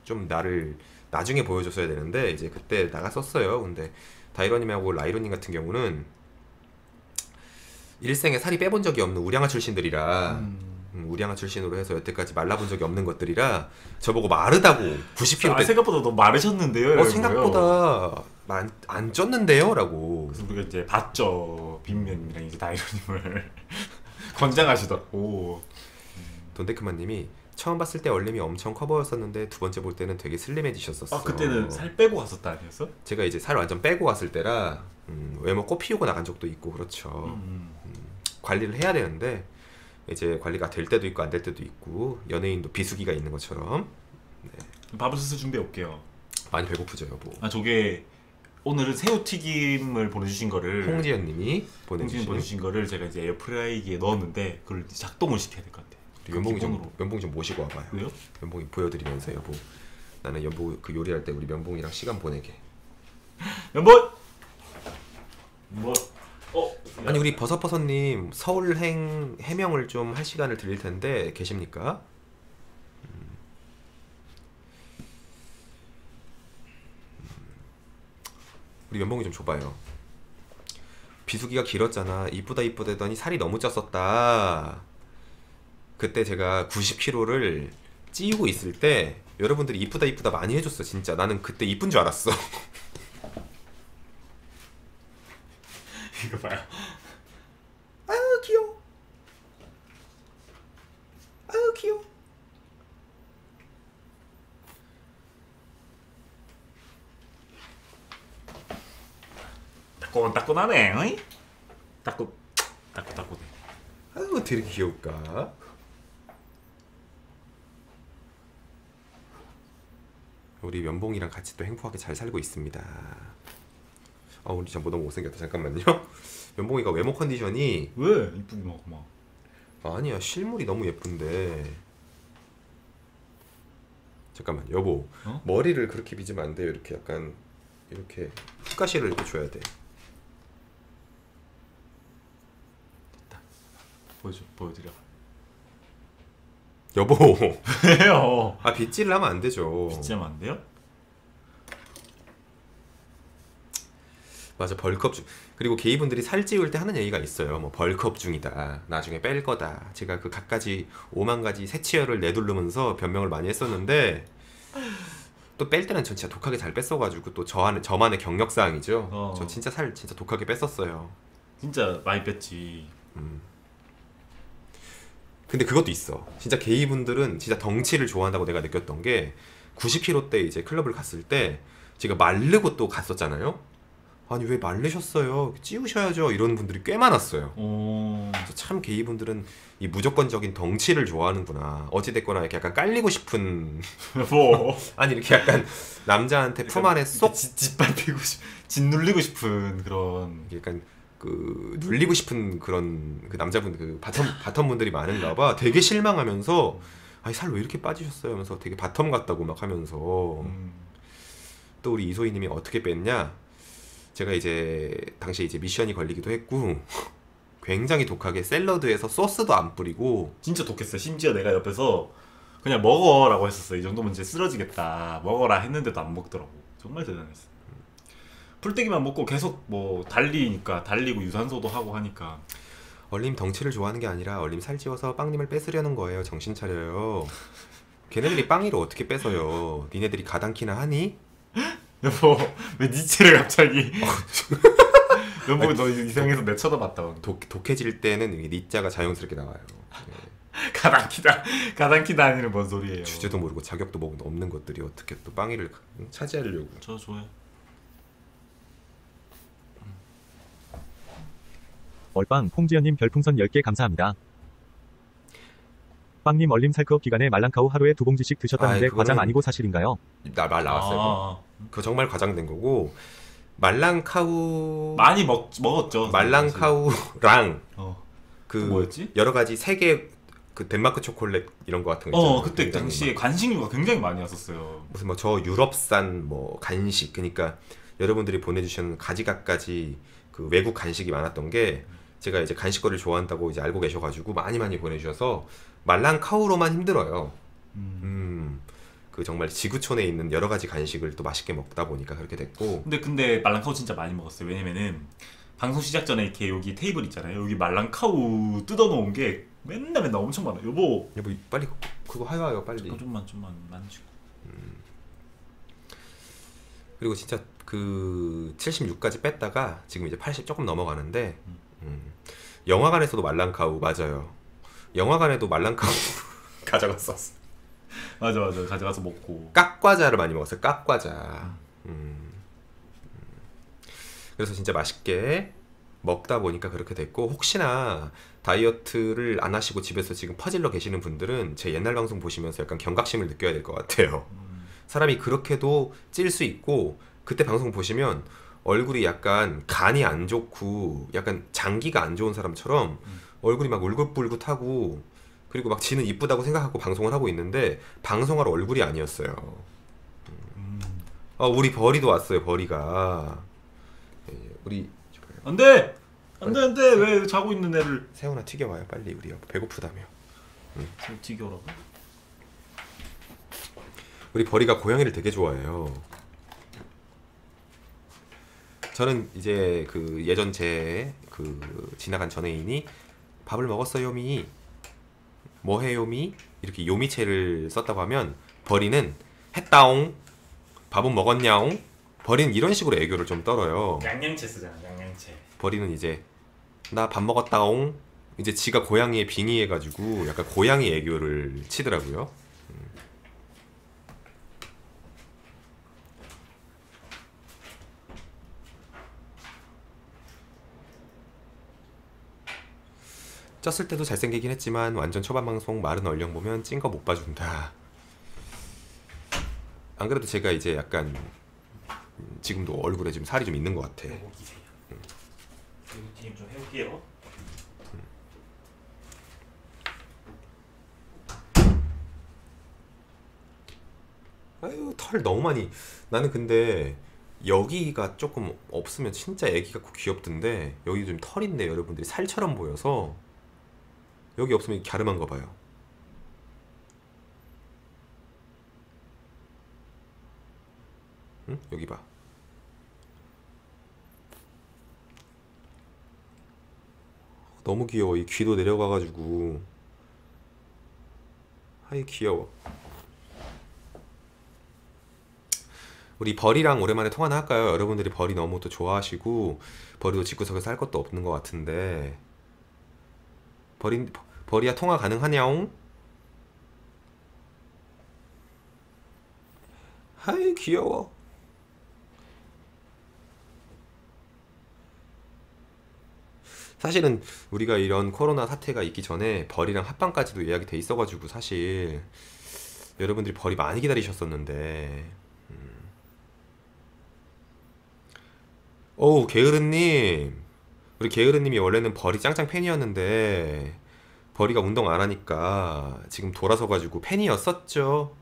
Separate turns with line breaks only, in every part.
좀 나를 나중에 보여줬어야 되는데 이제 그때 나갔었어요. 근데 다이러님하고 라이로님 같은 경우는 일생에 살이 빼본 적이 없는 우량아 출신들이라 우량아 출신으로 해서 여태까지 말라본 적이 없는 것들이라 저보고 마르다고 90kg 때
생각보다 너무 마르셨는데요?
생각보다 안 쪘는데요? 라고.
그래서 우리가 이제 봤죠. 빈면이랑 이제 다이러님을 권장하시더라고.
돈데크만님이 처음 봤을 때 얼림이 엄청 커 보였었는데 두 번째 볼 때는 되게 슬림해지셨었어.
아 그때는 살 빼고 갔었다 아니었어?
제가 이제 살 완전 빼고 왔을 때라 외모 꽃 피우고 나간 적도 있고 그렇죠. 관리를 해야 되는데 이제 관리가 될 때도 있고 안 될 때도 있고 연예인도 비수기가 있는 것처럼. 네.
밥을 슬슬 준비해 올게요.
많이 배고프죠 여보.
아 저게 오늘은 새우튀김을 보내주신 거를
홍지연님이 보내주신
거를 제가 이제 에어프라이기에 넣었는데 그걸 작동을 시켜야 될 것 같아.
면봉이 좀 모시고 와봐요.
왜요?
면봉이 보여드리면서 여보. 나는 연보 그 요리할 때 우리 면봉이랑 시간 보내게.
연보. 뭐?
아니 우리 버섯버섯님 서울행 해명을 좀 할 시간을 드릴 텐데 계십니까? 우리 면봉이 좀 줘봐요. 비수기가 길었잖아. 이쁘다 이쁘다더니 살이 너무 쪘었다. 그때 제가 90kg를 찌우고 있을 때 여러분들이 이쁘다 이쁘다 많이 해줬어. 진짜 나는 그때 이쁜 줄 알았어.
이거 봐요.
아유 귀여워. 아유 귀여워.
따끈따끈하네. 어이? 따끈따끈해.
아유 되게 귀여울까? 우리 면봉이랑 같이 또 행복하게 잘 살고 있습니다. 아 우리 진짜 너무 못생겼다. 잠깐만요. 면봉이가 외모 컨디션이
왜? 이쁘게 먹어 막.
아니야 실물이 너무 예쁜데. 잠깐만 여보. 머리를 그렇게 빗으면 안 돼요. 이렇게 약간 이렇게 훅가시를 이렇게 줘야 돼.
됐다. 보여드려.
여보.
왜요?
아 빗질을 하면 안 되죠.
빗질하면 안 돼요?
맞아 벌크업 중. 그리고 게이분들이 살 찌울 때 하는 얘기가 있어요. 뭐 벌크업 중이다. 나중에 뺄 거다. 제가 그 갖가지 5만 가지 새치열을 내두르면서 변명을 많이 했었는데 또 뺄 때는 전 진짜 독하게 잘 뺐어가지고 또 저만의 경력사항이죠. 저 진짜 살 진짜 독하게 뺐었어요.
진짜 많이 뺐지.
근데 그것도 있어. 진짜 게이분들은 진짜 덩치를 좋아한다고 내가 느꼈던 게 90kg 때 이제 클럽을 갔을 때 제가 마르고 또 갔었잖아요. 아니 왜 말르셨어요? 찌우셔야죠. 이런 분들이 꽤 많았어요. 그래서 참 게이분들은 이 무조건적인 덩치를 좋아하는구나. 어찌됐거나 이렇게 약간 깔리고 싶은
뭐
아니 이렇게 약간 남자한테 품 안에 쏙
짓밟히고 짓눌리고 싶은 그런
약간 그 눌리고 싶은 그런 그 남자분 그 바텀 분들이 많은가 봐. 되게 실망하면서 아니 살 왜 이렇게 빠지셨어요? 하면서 되게 바텀 같다고 막 하면서 또 우리 이소희님이 어떻게 뺐냐? 제가 이제 당시에 이제 미션이 걸리기도 했고 굉장히 독하게 샐러드에서 소스도 안 뿌리고
진짜 독했어. 심지어 내가 옆에서 그냥 먹어라고 했었어. 이 정도면 이제 쓰러지겠다. 먹어라 했는데도 안 먹더라고. 정말 대단했어. 풀떼기만 먹고 계속 뭐 달리고 유산소도 하고 하니까.
얼림 덩치를 좋아하는 게 아니라 얼림 살찌워서 빵님을 뺏으려는 거예요. 정신 차려요. 걔네들이 빵이를 어떻게 뺏어요? 니네들이 가당키나 하니?
여보 왜 니체를 갑자기 여보 너 이상해서 내 쳐다봤다.
독해질 때는 니자가 자연스럽게 나와요. 네.
가당키다 아니는 뭔 소리예요.
주제도 모르고 자격도 없는 것들이 어떻게 또 빵이를 차지하려고.
저 좋아요.
얼빵 홍지연님 별풍선 10개 감사합니다. 빵님 얼림 살크업 기간에 말랑카우 하루에 2봉지씩 드셨다는데 과장 아니고 사실인가요?
말 나왔어요. 그거 정말 과장된 거고 말랑카우
많이 먹었죠.
말랑카우랑 그
뭐였지?
여러 가지 세계 그 덴마크 초콜릿 이런 거 같은 거 있잖아요.
그때 당시에 간식류가 굉장히 많이 왔었어요.
무슨 뭐 저 유럽산 뭐 간식 그러니까 여러분들이 보내주신 가지각가지 그 외국 간식이 많았던 게 제가 이제 간식거리를 좋아한다고 이제 알고 계셔가지고 많이 보내주셔서 말랑카우로만 힘들어요. 그 그 정말 지구촌에 있는 여러 가지 간식을 또 맛있게 먹다 보니까 그렇게 됐고.
근데 말랑카우 진짜 많이 먹었어요. 왜냐면은 방송 시작 전에 이렇게 여기 테이블 있잖아요. 여기 말랑카우 뜯어놓은 게 맨날 엄청 많아. 여보
빨리 그거 하여요 빨리.
좀만 만지고.
그리고 진짜 그 76까지 뺐다가 지금 이제 80 조금 넘어가는데 영화관에서도 말랑카우 맞아요. 영화관에도 말랑카우 가져갔었어.
맞아 가져가서 먹고.
깍과자를 많이 먹었어요. 깍과자. 그래서 진짜 맛있게 먹다 보니까 그렇게 됐고, 혹시나 다이어트를 안 하시고 집에서 지금 퍼질러 계시는 분들은 제 옛날 방송 보시면서 약간 경각심을 느껴야 될 것 같아요. 사람이 그렇게도 찔 수 있고, 그때 방송 보시면 얼굴이 약간 간이 안 좋고 약간 장기가 안 좋은 사람처럼 얼굴이 막 울긋불긋하고, 그리고 막 지는 이쁘다고 생각하고 방송을 하고 있는데 방송할 얼굴이 아니었어요. 우리 벌이도 왔어요. 벌이가 우리
안돼 왜 자고 있는 애를.
새우나 튀겨와요 빨리. 우리 배고프다며.
튀겨라고?
우리 벌이가 고양이를 되게 좋아해요. 저는 이제 그 예전 제 그 지나간 전애인이 밥을 먹었어요미, 뭐해요미 이렇게 요미체를 썼다고 하면 벌이는 했다옹, 밥은 먹었냐옹. 벌이는 이런 식으로 애교를 좀 떨어요.
양양체 쓰잖아. 양양체.
벌이는 이제 나 밥 먹었다옹, 이제 지가 고양이에 빙의해가지고 약간 고양이 애교를 치더라고요. 쪘을 때도 잘생기긴 했지만 완전 초반 방송 마른 얼령 보면 찐 거 못 봐준다. 안 그래도 제가 이제 약간 지금도 얼굴에 지금 살이 좀 있는 것 같아.
루틴 좀 해볼게요.
아유 털 너무 많이. 나는 근데 여기가 조금 없으면 진짜 애기 같고 귀엽던데, 여기 좀 털인데 여러분들이 살처럼 보여서 여기 없으면 갸름한 거 봐요. 응? 여기 봐. 너무 귀여워. 이 귀도 내려가가지고. 아이 귀여워. 우리 벌이랑 오랜만에 통화나 할까요? 여러분들이 벌이 너무 또 좋아하시고, 벌이도 집구석에서 할 것도 없는 것 같은데. 벌이야 통화 가능하냐옹? 아이 귀여워. 사실은 우리가 이런 코로나 사태가 있기 전에 벌이랑 합방까지도 예약이 돼 있어가지고 사실 여러분들이 벌이 많이 기다리셨었는데. 어우 게으르님, 우리 게으르님이 원래는 벌이 짱짱 팬이었는데 벌이가 운동 안 하니까 지금 돌아서가지고 팬이었었죠.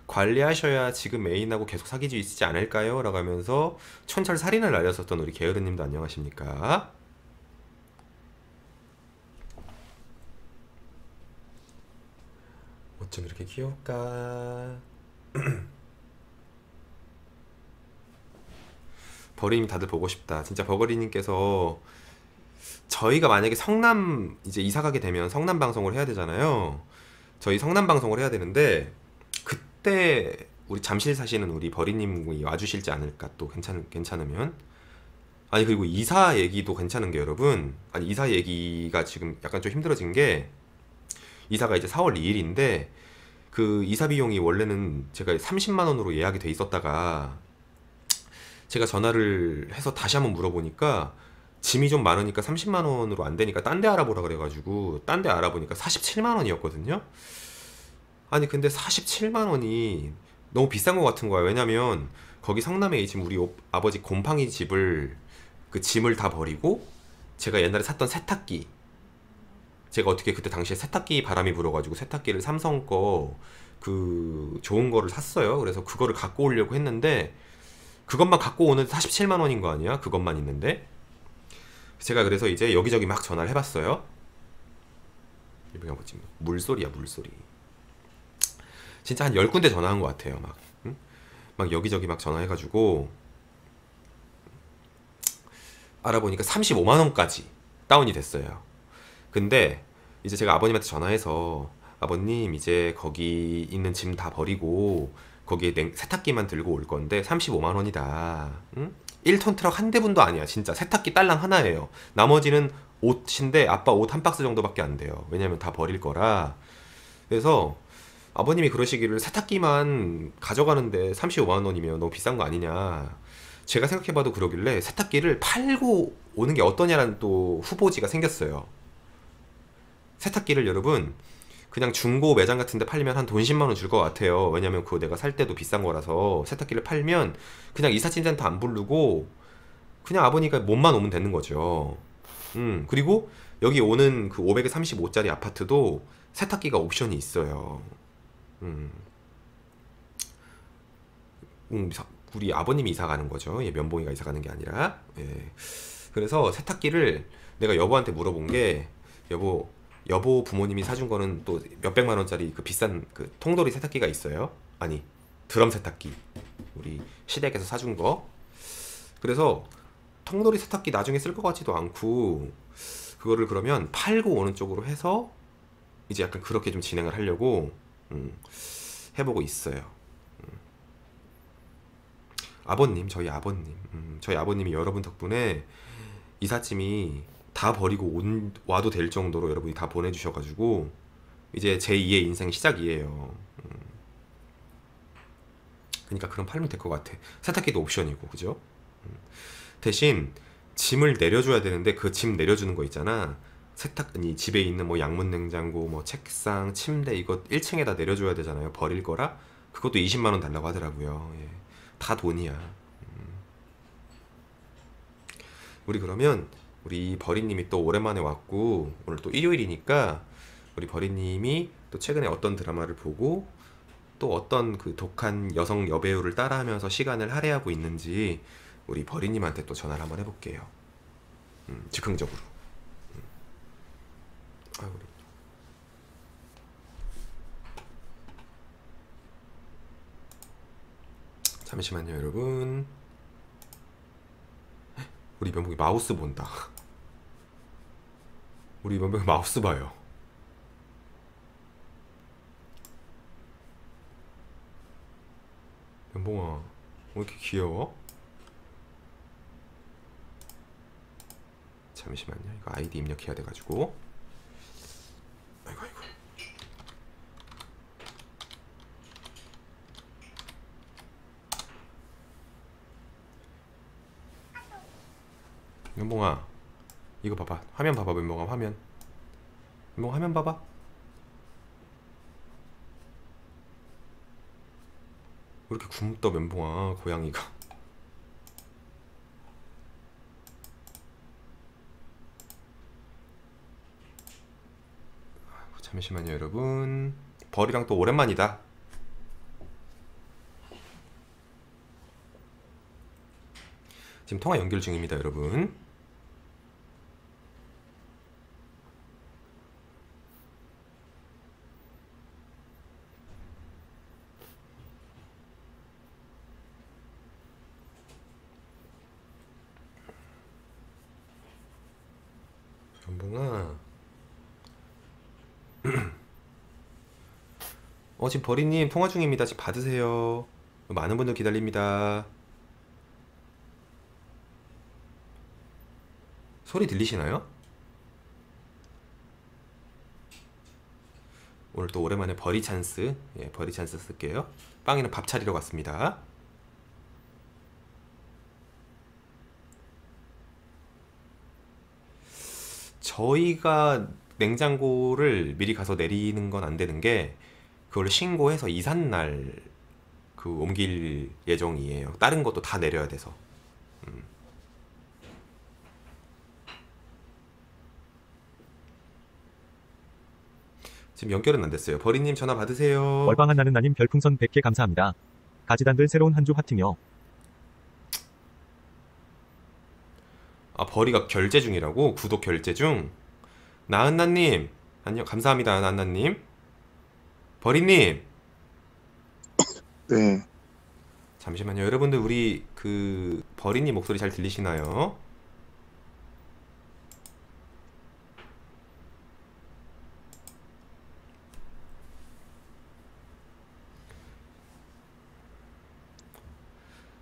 관리하셔야 지금 애인하고 계속 사귀고 있지 않을까요? 라고 하면서 촌철살인을 날렸었던 우리 게으르님도 안녕하십니까? 어쩜 이렇게 귀여울까? 버리님 다들 보고 싶다. 진짜 버거리님께서 저희가 만약에 성남 이제 이사 가게 되면 성남 방송을 해야 되잖아요. 저희 성남 방송을 해야 되는데 그때 우리 잠실 사시는 우리 버리님이 와주실지 않을까. 또 괜찮으면. 아니 그리고 이사 얘기도 괜찮은 게 여러분, 아니 이사 얘기가 지금 약간 좀 힘들어진 게, 이사가 이제 4월 2일인데 그 이사 비용이 원래는 제가 30만 원으로 예약이 돼 있었다가 제가 전화를 해서 다시 한번 물어보니까 짐이 좀 많으니까 30만 원으로 안 되니까 딴 데 알아보라 그래가지고 딴 데 알아보니까 47만 원이었거든요. 아니 근데 47만 원이 너무 비싼 것 같은 거야. 왜냐면 거기 성남에 지금 우리 아버지 곰팡이 집을 그 짐을 다 버리고 제가 옛날에 샀던 세탁기, 제가 어떻게 그때 당시에 세탁기 바람이 불어가지고 세탁기를 삼성 거 그 좋은 거를 샀어요. 그래서 그거를 갖고 오려고 했는데 그것만 갖고 오는데 47만 원인 거 아니야? 그것만 있는데. 제가 그래서 이제 여기저기 막 전화를 해봤어요. 이번에 뭐지? 물소리야 물소리. 진짜 한 10군데 전화한 것 같아요. 막, 응? 막 여기저기 막 전화해가지고 알아보니까 35만 원까지 다운이 됐어요. 근데 이제 제가 아버님한테 전화해서 아버님 이제 거기 있는 짐 다 버리고 거기에 세탁기만 들고 올 건데 35만 원이다. 응? 1톤 트럭 한 대분도 아니야. 진짜 세탁기 딸랑 하나예요. 나머지는 옷인데 아빠 옷 한 박스 정도밖에 안 돼요. 왜냐면 다 버릴 거라. 그래서 아버님이 그러시기를 세탁기만 가져가는데 35만 원이면 너무 비싼 거 아니냐. 제가 생각해봐도 그러길래 세탁기를 팔고 오는 게 어떠냐라는 또 후보지가 생겼어요. 세탁기를 여러분 그냥 중고 매장 같은 데 팔면 한 돈 10만 원 줄 것 같아요. 왜냐면 그거 내가 살 때도 비싼 거라서 세탁기를 팔면 그냥 이삿짐센터 안 부르고 그냥 아버니가 몸만 오면 되는 거죠. 그리고 여기 오는 그 535짜리 아파트도 세탁기가 옵션이 있어요. 우리 아버님이 이사 가는 거죠. 예, 면봉이가 이사 가는 게 아니라. 예. 그래서 세탁기를 내가 여보한테 물어본 게 여보 부모님이 사준 거는 또 몇백만 원짜리 그 비싼 그 통돌이 세탁기가 있어요. 아니 드럼 세탁기 우리 시댁에서 사준 거. 그래서 통돌이 세탁기 나중에 쓸 것 같지도 않고 그거를 그러면 팔고 오는 쪽으로 해서 이제 약간 그렇게 좀 진행을 하려고 해보고 있어요. 아버님 저희 아버님이 여러분 덕분에 이삿짐이 다 버리고 와도 될 정도로 여러분이 다 보내주셔가지고 이제 제2의 인생 시작이에요. 그러니까 그럼 팔면 될 것 같아. 세탁기도 옵션이고 그죠? 대신 짐을 내려줘야 되는데 그 짐 내려주는 거 있잖아. 세탁기 집에 있는 뭐 양문 냉장고 뭐 책상 침대 이거 1층에다 내려줘야 되잖아요. 버릴 거라 그것도 20만 원 달라고 하더라고요. 예. 다 돈이야. 우리 그러면 우리 버리님이 또 오랜만에 왔고 오늘 또 일요일이니까 우리 버리님이 또 최근에 어떤 드라마를 보고 또 어떤 그 독한 여성 여배우를 따라하면서 시간을 할애하고 있는지 우리 버리님한테 또 전화를 한번 해볼게요. 즉흥적으로. 우리. 잠시만요 여러분. 우리 면봉이 마우스 본다. 우리 면봉이 마우스 봐요. 면봉아 왜 이렇게 귀여워? 잠시만요 이거 아이디 입력해야 돼가지고. 아이고 면봉아 이거 봐봐. 화면 봐봐. 면봉아 화면. 면봉 화면 봐봐. 왜 이렇게 굶떠 면봉아 고양이가. 잠시만요 여러분. 벌이랑 또 오랜만이다. 지금 통화 연결 중입니다 여러분. 연봉아 지금 버리님 통화 중입니다. 지금 받으세요. 많은 분들 기다립니다. 소리 들리시나요? 오늘 또 오랜만에 버리 찬스. 예, 버리 찬스 쓸게요. 빵이는 밥 차리러 갔습니다. 저희가 냉장고를 미리 가서 내리는 건 안 되는 게 그걸 신고해서 이삿날 그 옮길 예정이에요. 다른 것도 다 내려야 돼서. 지금 연결은 안 됐어요. 버리님 전화 받으세요.
월방한 나는 나님 별풍선 100개 감사합니다. 가지단들 새로운 한 주 화팅요.
버리가 결제 중이라고? 구독 결제 중? 나은나님 안녕 감사합니다. 나은나님. 버리님
네.
잠시만요. 여러분들 우리 그 버리님 목소리 잘 들리시나요?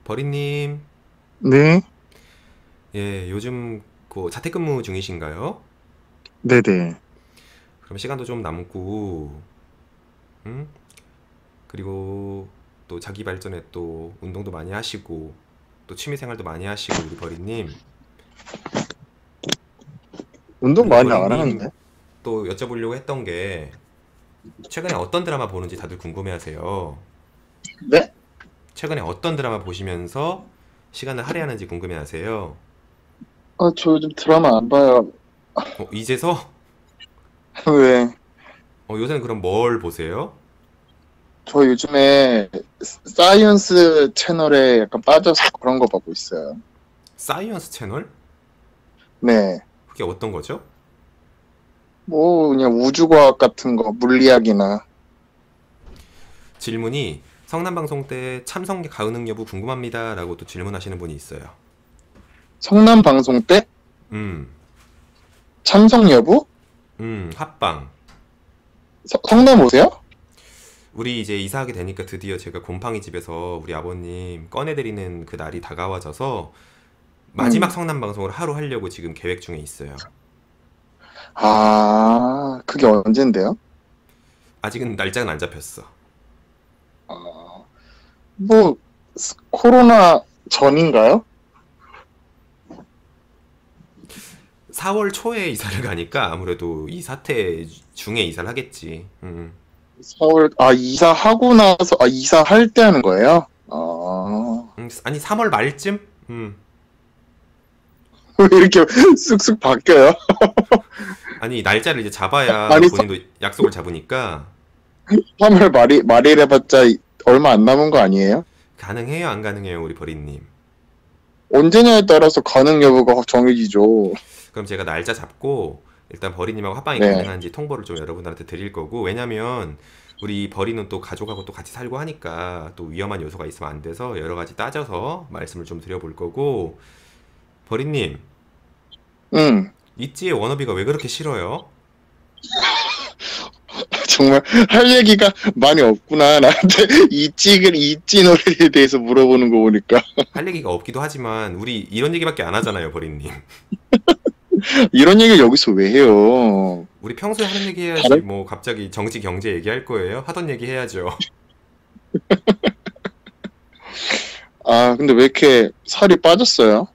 버리님,
네.
예, 요즘 그 자택근무 중이신가요?
네네.
그럼 시간도 좀 남고, 음? 그리고 또 자기 발전에 또 운동도 많이 하시고, 또 취미 생활도 많이 하시고, 우리 버리님.
운동
그리고
많이 안
버리님
하는데?
또 여쭤보려고 했던 게, 최근에 어떤 드라마 보는지 다들 궁금해하세요.
네?
최근에 어떤 드라마 보시면서 시간을 할애하는지 궁금해하세요.
아, 저 요즘 드라마 안 봐요.
이제서?
왜?
요새는 그럼 뭘 보세요?
저 요즘에 사이언스 채널에 약간 빠져서 그런 거 보고 있어요.
사이언스 채널?
네.
그게 어떤 거죠?
뭐, 그냥 우주과학 같은 거, 물리학이나.
질문이 성남방송 때 참석 가능 여부 궁금합니다 라고 또 질문하시는 분이 있어요.
성남 방송 때
음,
참석 여부?
합방.
성남 오세요?
우리 이제 이사하게 되니까 드디어 제가 곰팡이 집에서 우리 아버님 꺼내드리는 그 날이 다가와져서 마지막 성남방송을 하루 하려고 지금 계획 중에 있어요.
아, 그게 언젠데요?
아직은 날짜는 안 잡혔어.
뭐, 코로나 전인가요?
4월 초에 이사를 가니까 아무래도 이 사태 중에 이사를 하겠지.
4월, 이사하고 나서, 이사할 때 하는 거예요? 아,
아니 3월 말쯤?
왜 이렇게 쑥쑥 바뀌어요?
아니 날짜를 이제 잡아야
아니,
본인도 약속을 잡으니까
3월 말일 해봤자 얼마 안 남은 거 아니에요?
가능해요 안 가능해요 우리 버린님?
언제냐에 따라서 가능 여부가 확 정해지죠.
그럼 제가 날짜 잡고 일단 버리님하고 합방이
네.
가능한지 통보를 좀 여러분들한테 드릴 거고, 왜냐면 우리 버리는 또 가족하고 또 같이 살고 하니까 또 위험한 요소가 있으면 안 돼서 여러 가지 따져서 말씀을 좀 드려볼 거고. 버리님,
응,
있지의 워너비가 왜 그렇게 싫어요?
정말 할 얘기가 많이 없구나. 나한테 이찌 노래에 대해서 물어보는 거 보니까.
할 얘기가 없기도 하지만 우리 이런 얘기밖에 안 하잖아요 버리님.
이런 얘기를 여기서 왜 해요?
우리 평소에 하는 얘기 해야지.
다른-
뭐 갑자기 정치 경제 얘기할 거예요? 하던 얘기 해야죠.
근데 왜 이렇게 살이 빠졌어요?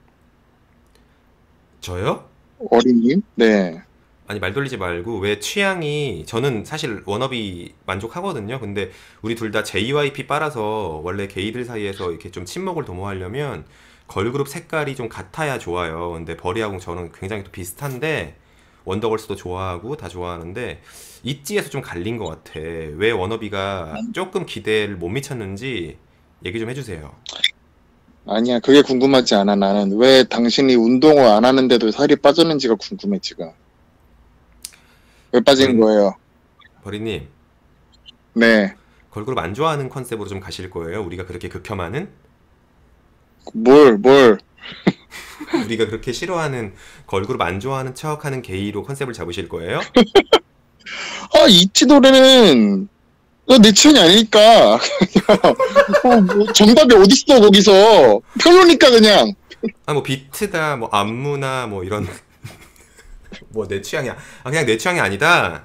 저요?
어린님? 네.
아니 말 돌리지 말고, 왜 취향이, 저는 사실 워너비 만족하거든요. 근데 우리 둘 다 JYP 빨아서 원래 게이들 사이에서 이렇게 좀 친목을 도모하려면 걸그룹 색깔이 좀 같아야 좋아요. 근데 버리하고 저는 굉장히 또 비슷한데, 원더걸스도 좋아하고 다 좋아하는데 있지에서 좀 갈린 것 같아. 왜 워너비가 조금 기대를 못 미쳤는지 얘기 좀 해주세요.
아니야, 그게 궁금하지 않아. 나는 왜 당신이 운동을 안 하는데도 살이 빠졌는지가 궁금해, 지금. 왜 빠진 거예요?
버리님,
네.
걸그룹 안 좋아하는 컨셉으로 좀 가실 거예요? 우리가 그렇게 극혐하는?
뭘.
우리가 그렇게 싫어하는, 걸그룹 안 좋아하는 척하는 게이로 컨셉을 잡으실 거예요?
이치 노래는 내 취향이 아니니까. 뭐 정답이 어딨어, 거기서. 별로니까 그냥.
뭐 비트다, 뭐 안무나 뭐 이런 뭐 내 취향이야. 그냥 내 취향이 아니다.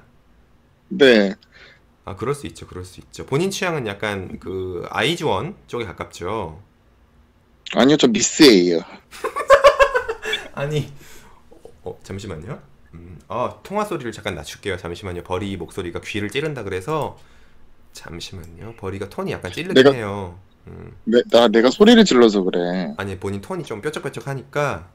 네.
그럴 수 있죠, 그럴 수 있죠. 본인 취향은 약간 그 아이즈원 쪽에 가깝죠.
아니요, 저 미스예요.
아니, 잠시만요. 통화 소리를 잠깐 낮출게요. 잠시만요. 버리 목소리가 귀를 찌른다 그래서. 잠시만요. 버리가 톤이 약간 찌르긴 해요.
내가 소리를 질러서 그래.
아니 본인 톤이 좀 뾰족뾰족하니까.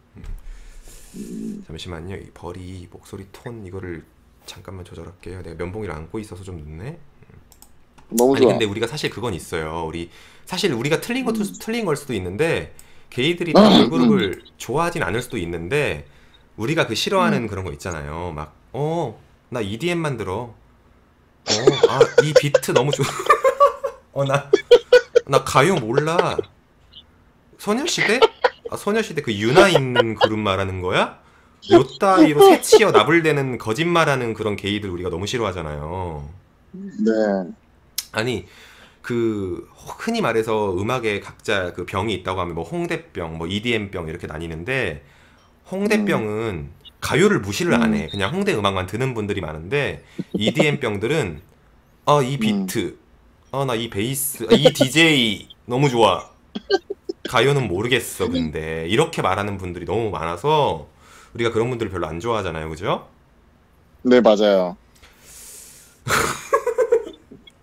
잠시만요. 이 버리 목소리 톤 이거를 잠깐만 조절할게요. 내가 면봉이를 안고 있어서 좀 늦네.
너무
아니
좋아.
근데 우리가 사실 그건 있어요. 사실 우리가 틀린 걸 수도 있는데, 게이들이 다 걸그룹을 좋아하진 않을 수도 있는데, 우리가 그 싫어하는 그런 거 있잖아요. 막 나 EDM만 들어. 이 비트 너무 좋아. 나 나 가요 몰라. 소녀시대? 아, 소녀시대 그 유나 있는 그룹 말하는 거야? 요 따위로 새치어 나불대는 거짓말하는 그런 게이들 우리가 너무 싫어하잖아요.
네.
아니 그 흔히 말해서 음악에 각자 그 병이 있다고 하면 뭐 홍대병, 뭐 EDM병 이렇게 나뉘는데 홍대병은 가요를 무시를 안 해. 그냥 홍대 음악만 듣는 분들이 많은데 EDM병들은 이 비트, 나 이 베이스, 이 DJ 너무 좋아. 가요는 모르겠어. 근데 이렇게 말하는 분들이 너무 많아서 우리가 그런 분들을 별로 안 좋아하잖아요. 그죠?
네, 맞아요.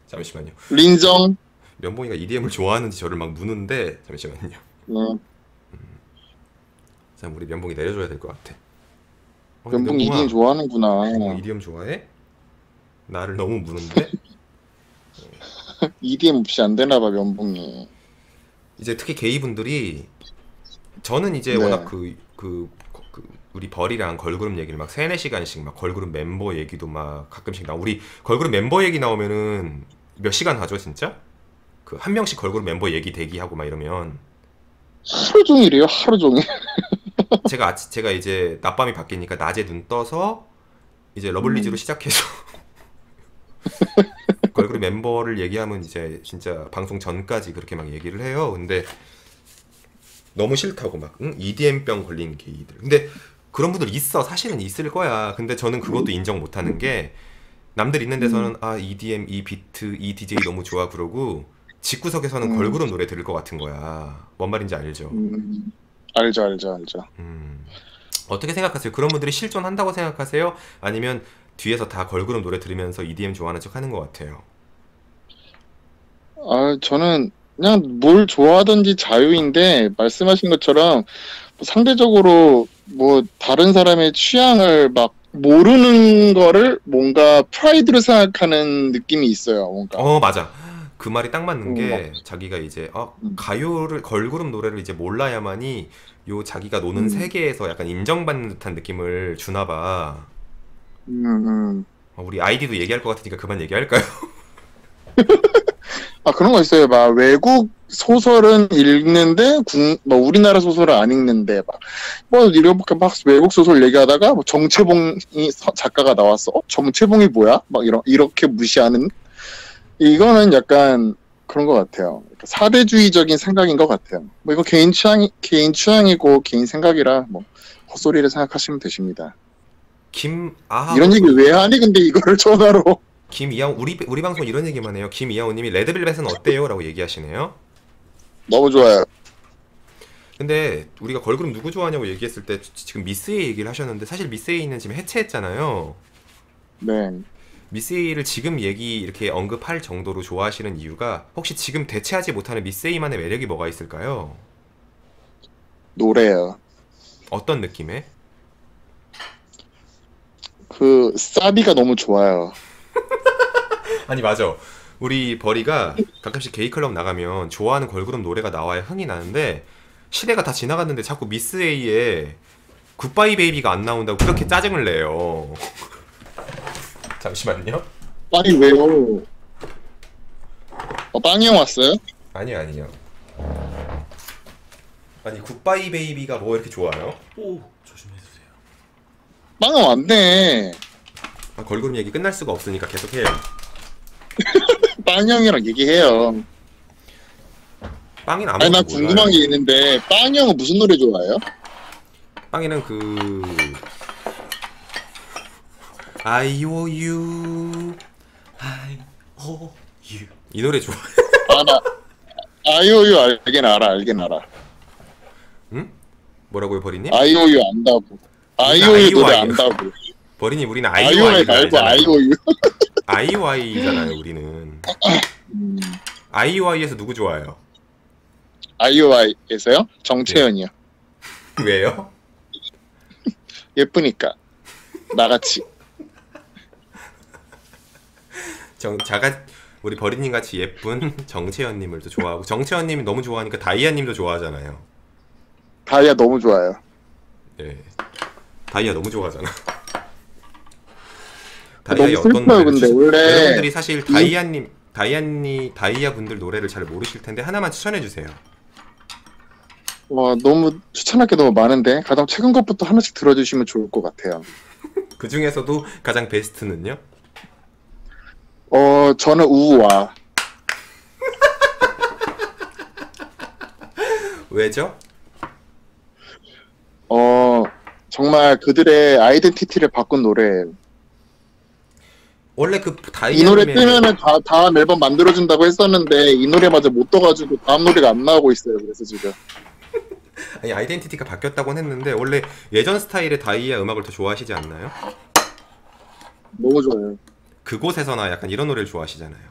잠시만요.
린정.
면봉이가 EDM을 좋아하는지 저를 막 무는데 잠시만요.
네.
자, 우리 면봉이 내려줘야 될 것 같아.
면봉
면봉아,
EDM 좋아하는구나.
EDM 좋아해? 나를 너무 무는데?
EDM 없이 안 되나 봐, 면봉이.
이제 특히 게이분들이 저는 이제
네.
워낙 우리 벌이랑 걸그룹 얘기를 막 3-4시간씩 막 걸그룹 멤버 얘기도 막 가끔씩 우리 걸그룹 mem버 얘기 나오면은 몇 시간 하죠 진짜? 그 한 명씩 걸그룹 멤버 얘기 대기하고 막 이러면
하루 종일이에요, 하루 종일.
제가 이제 낮밤이 바뀌니까 낮에 눈 떠서 이제 러블리즈로 시작해서 걸그룹 멤버를 얘기하면 이제 진짜 방송 전까지 그렇게 막 얘기를 해요. 근데 너무 싫다고 막 EDM병 걸린 게이들. 근데 그런 분들 있어. 사실은 있을 거야. 근데 저는 그것도 인정 못하는 게 남들 있는 데서는 EDM, 이 비트, 이 DJ 너무 좋아 그러고 집구석에서는 걸그룹 노래 들을 것 같은 거야. 뭔 말인지 알죠?
알죠.
어떻게 생각하세요? 그런 분들이 실존한다고 생각하세요? 아니면 뒤에서 다 걸그룹 노래 들으면서 EDM 좋아하는 척 하는 것 같아요?
저는 그냥 뭘 좋아하든지 자유인데 말씀하신 것처럼 상대적으로 뭐 다른 사람의 취향을 막 모르는 거를 뭔가 프라이드로 생각하는 느낌이 있어요. 뭔가.
맞아. 그 말이 딱 맞는 게 자기가 이제 가요를 걸그룹 노래를 이제 몰라야만이 요 자기가 노는 세계에서 약간 인정받는 듯한 느낌을 주나 봐. 우리 아이디도 얘기할 것 같으니까 그만 얘기할까요?
그런 거 있어요. 막 외국 소설은 읽는데 뭐 우리나라 소설은 안 읽는데 뭐 이렇게 막 외국 소설 얘기하다가 뭐 정채봉이 작가가 나왔어. 정채봉이 뭐야? 막 이렇게 무시하는. 이거는 약간 그런 것 같아요. 사대주의적인 생각인 것 같아요. 뭐 이거 개인 취향이고 개인 생각이라 뭐 헛소리를 생각하시면 되십니다. 이런 얘기 왜 하니? 근데 이거를 전화로.
김이하온 우리 방송 이런 얘기만 해요. 김이하온님이 레드벨벳은 어때요? 라고 얘기하시네요.
너무 좋아요.
근데 우리가 걸그룹 누구 좋아하냐고 얘기했을 때 지금 미스에이 얘기를 하셨는데 사실 미스에이는 지금 해체했잖아요.
네.
미스에이를 지금 이렇게 언급할 정도로 좋아하시는 이유가 혹시 지금 대체하지 못하는 미스에이만의 매력이 뭐가 있을까요?
노래요.
어떤 느낌의?
그 사비가 너무 좋아요.
아니 맞아. 우리 벌이가 가끔씩 게이클럽 나가면 좋아하는 걸그룹 노래가 나와야 흥이 나는데 시대가 다 지나갔는데 자꾸 미스에이의 굿바이 베이비가 안 나온다고 그렇게 짜증을 내요. 잠시만요.
아니 왜요? 빵이 형 왔어요?
아니요. 아니 굿바이 베이비가 뭐 이렇게 좋아요?
오, 조심해주세요.
빵은 왔네.
걸그룹 얘기 끝날 수가 없으니까 계속해요.
빵이 형이랑 얘기해요.
빵이는
아니
아무것도
나
몰라요.
궁금한 게 있는데 빵이 형은 무슨 노래 좋아해요?
빵이는 IOU 이 노래 좋아해.
나 아이오유 알긴 알아.
응? 뭐라고요 버리님?
아이오유 안다고. 아이오유 노래
아이오아이.
안다고.
버리님 우리는
아이오유 말고 아이오유.
아이오아이잖아요 우리는. 아이오아이에서 누구 좋아해요?
아이오아이에서요? 정채연이요.
왜요?
예쁘니까. 나같이.
우리 버리님 같이 예쁜 정채연님을 또 좋아하고 정채연님이 너무 좋아하니까 다이아님도 좋아하잖아요.
다이아 너무 좋아요.
네, 다이아 너무 좋아하잖아.
너무 슬퍼요. 근데 원래
여러분들이 사실 다이아님 다이아 분들 노래를 잘 모르실 텐데 하나만 추천해 주세요.
와, 너무 추천할 게 너무 많은데 가장 최근 것부터 하나씩 들어주시면 좋을 것 같아요.
그 중에서도 가장 베스트는요?
저는 우와.
왜죠?
정말 그들의 아이덴티티를 바꾼 노래예요.
원래 그
이 노래
다이아님의
뜨면은 다음 앨범 만들어준다고 했었는데 이 노래마저 못 떠가지고 다음 노래가 안 나오고 있어요. 그래서 지금
아니 아이덴티티가 바뀌었다고는 했는데 원래 예전 스타일의 다이아 음악을 더 좋아하시지 않나요?
너무 좋아요.
그곳에서나 약간 이런 노래를 좋아하시잖아요.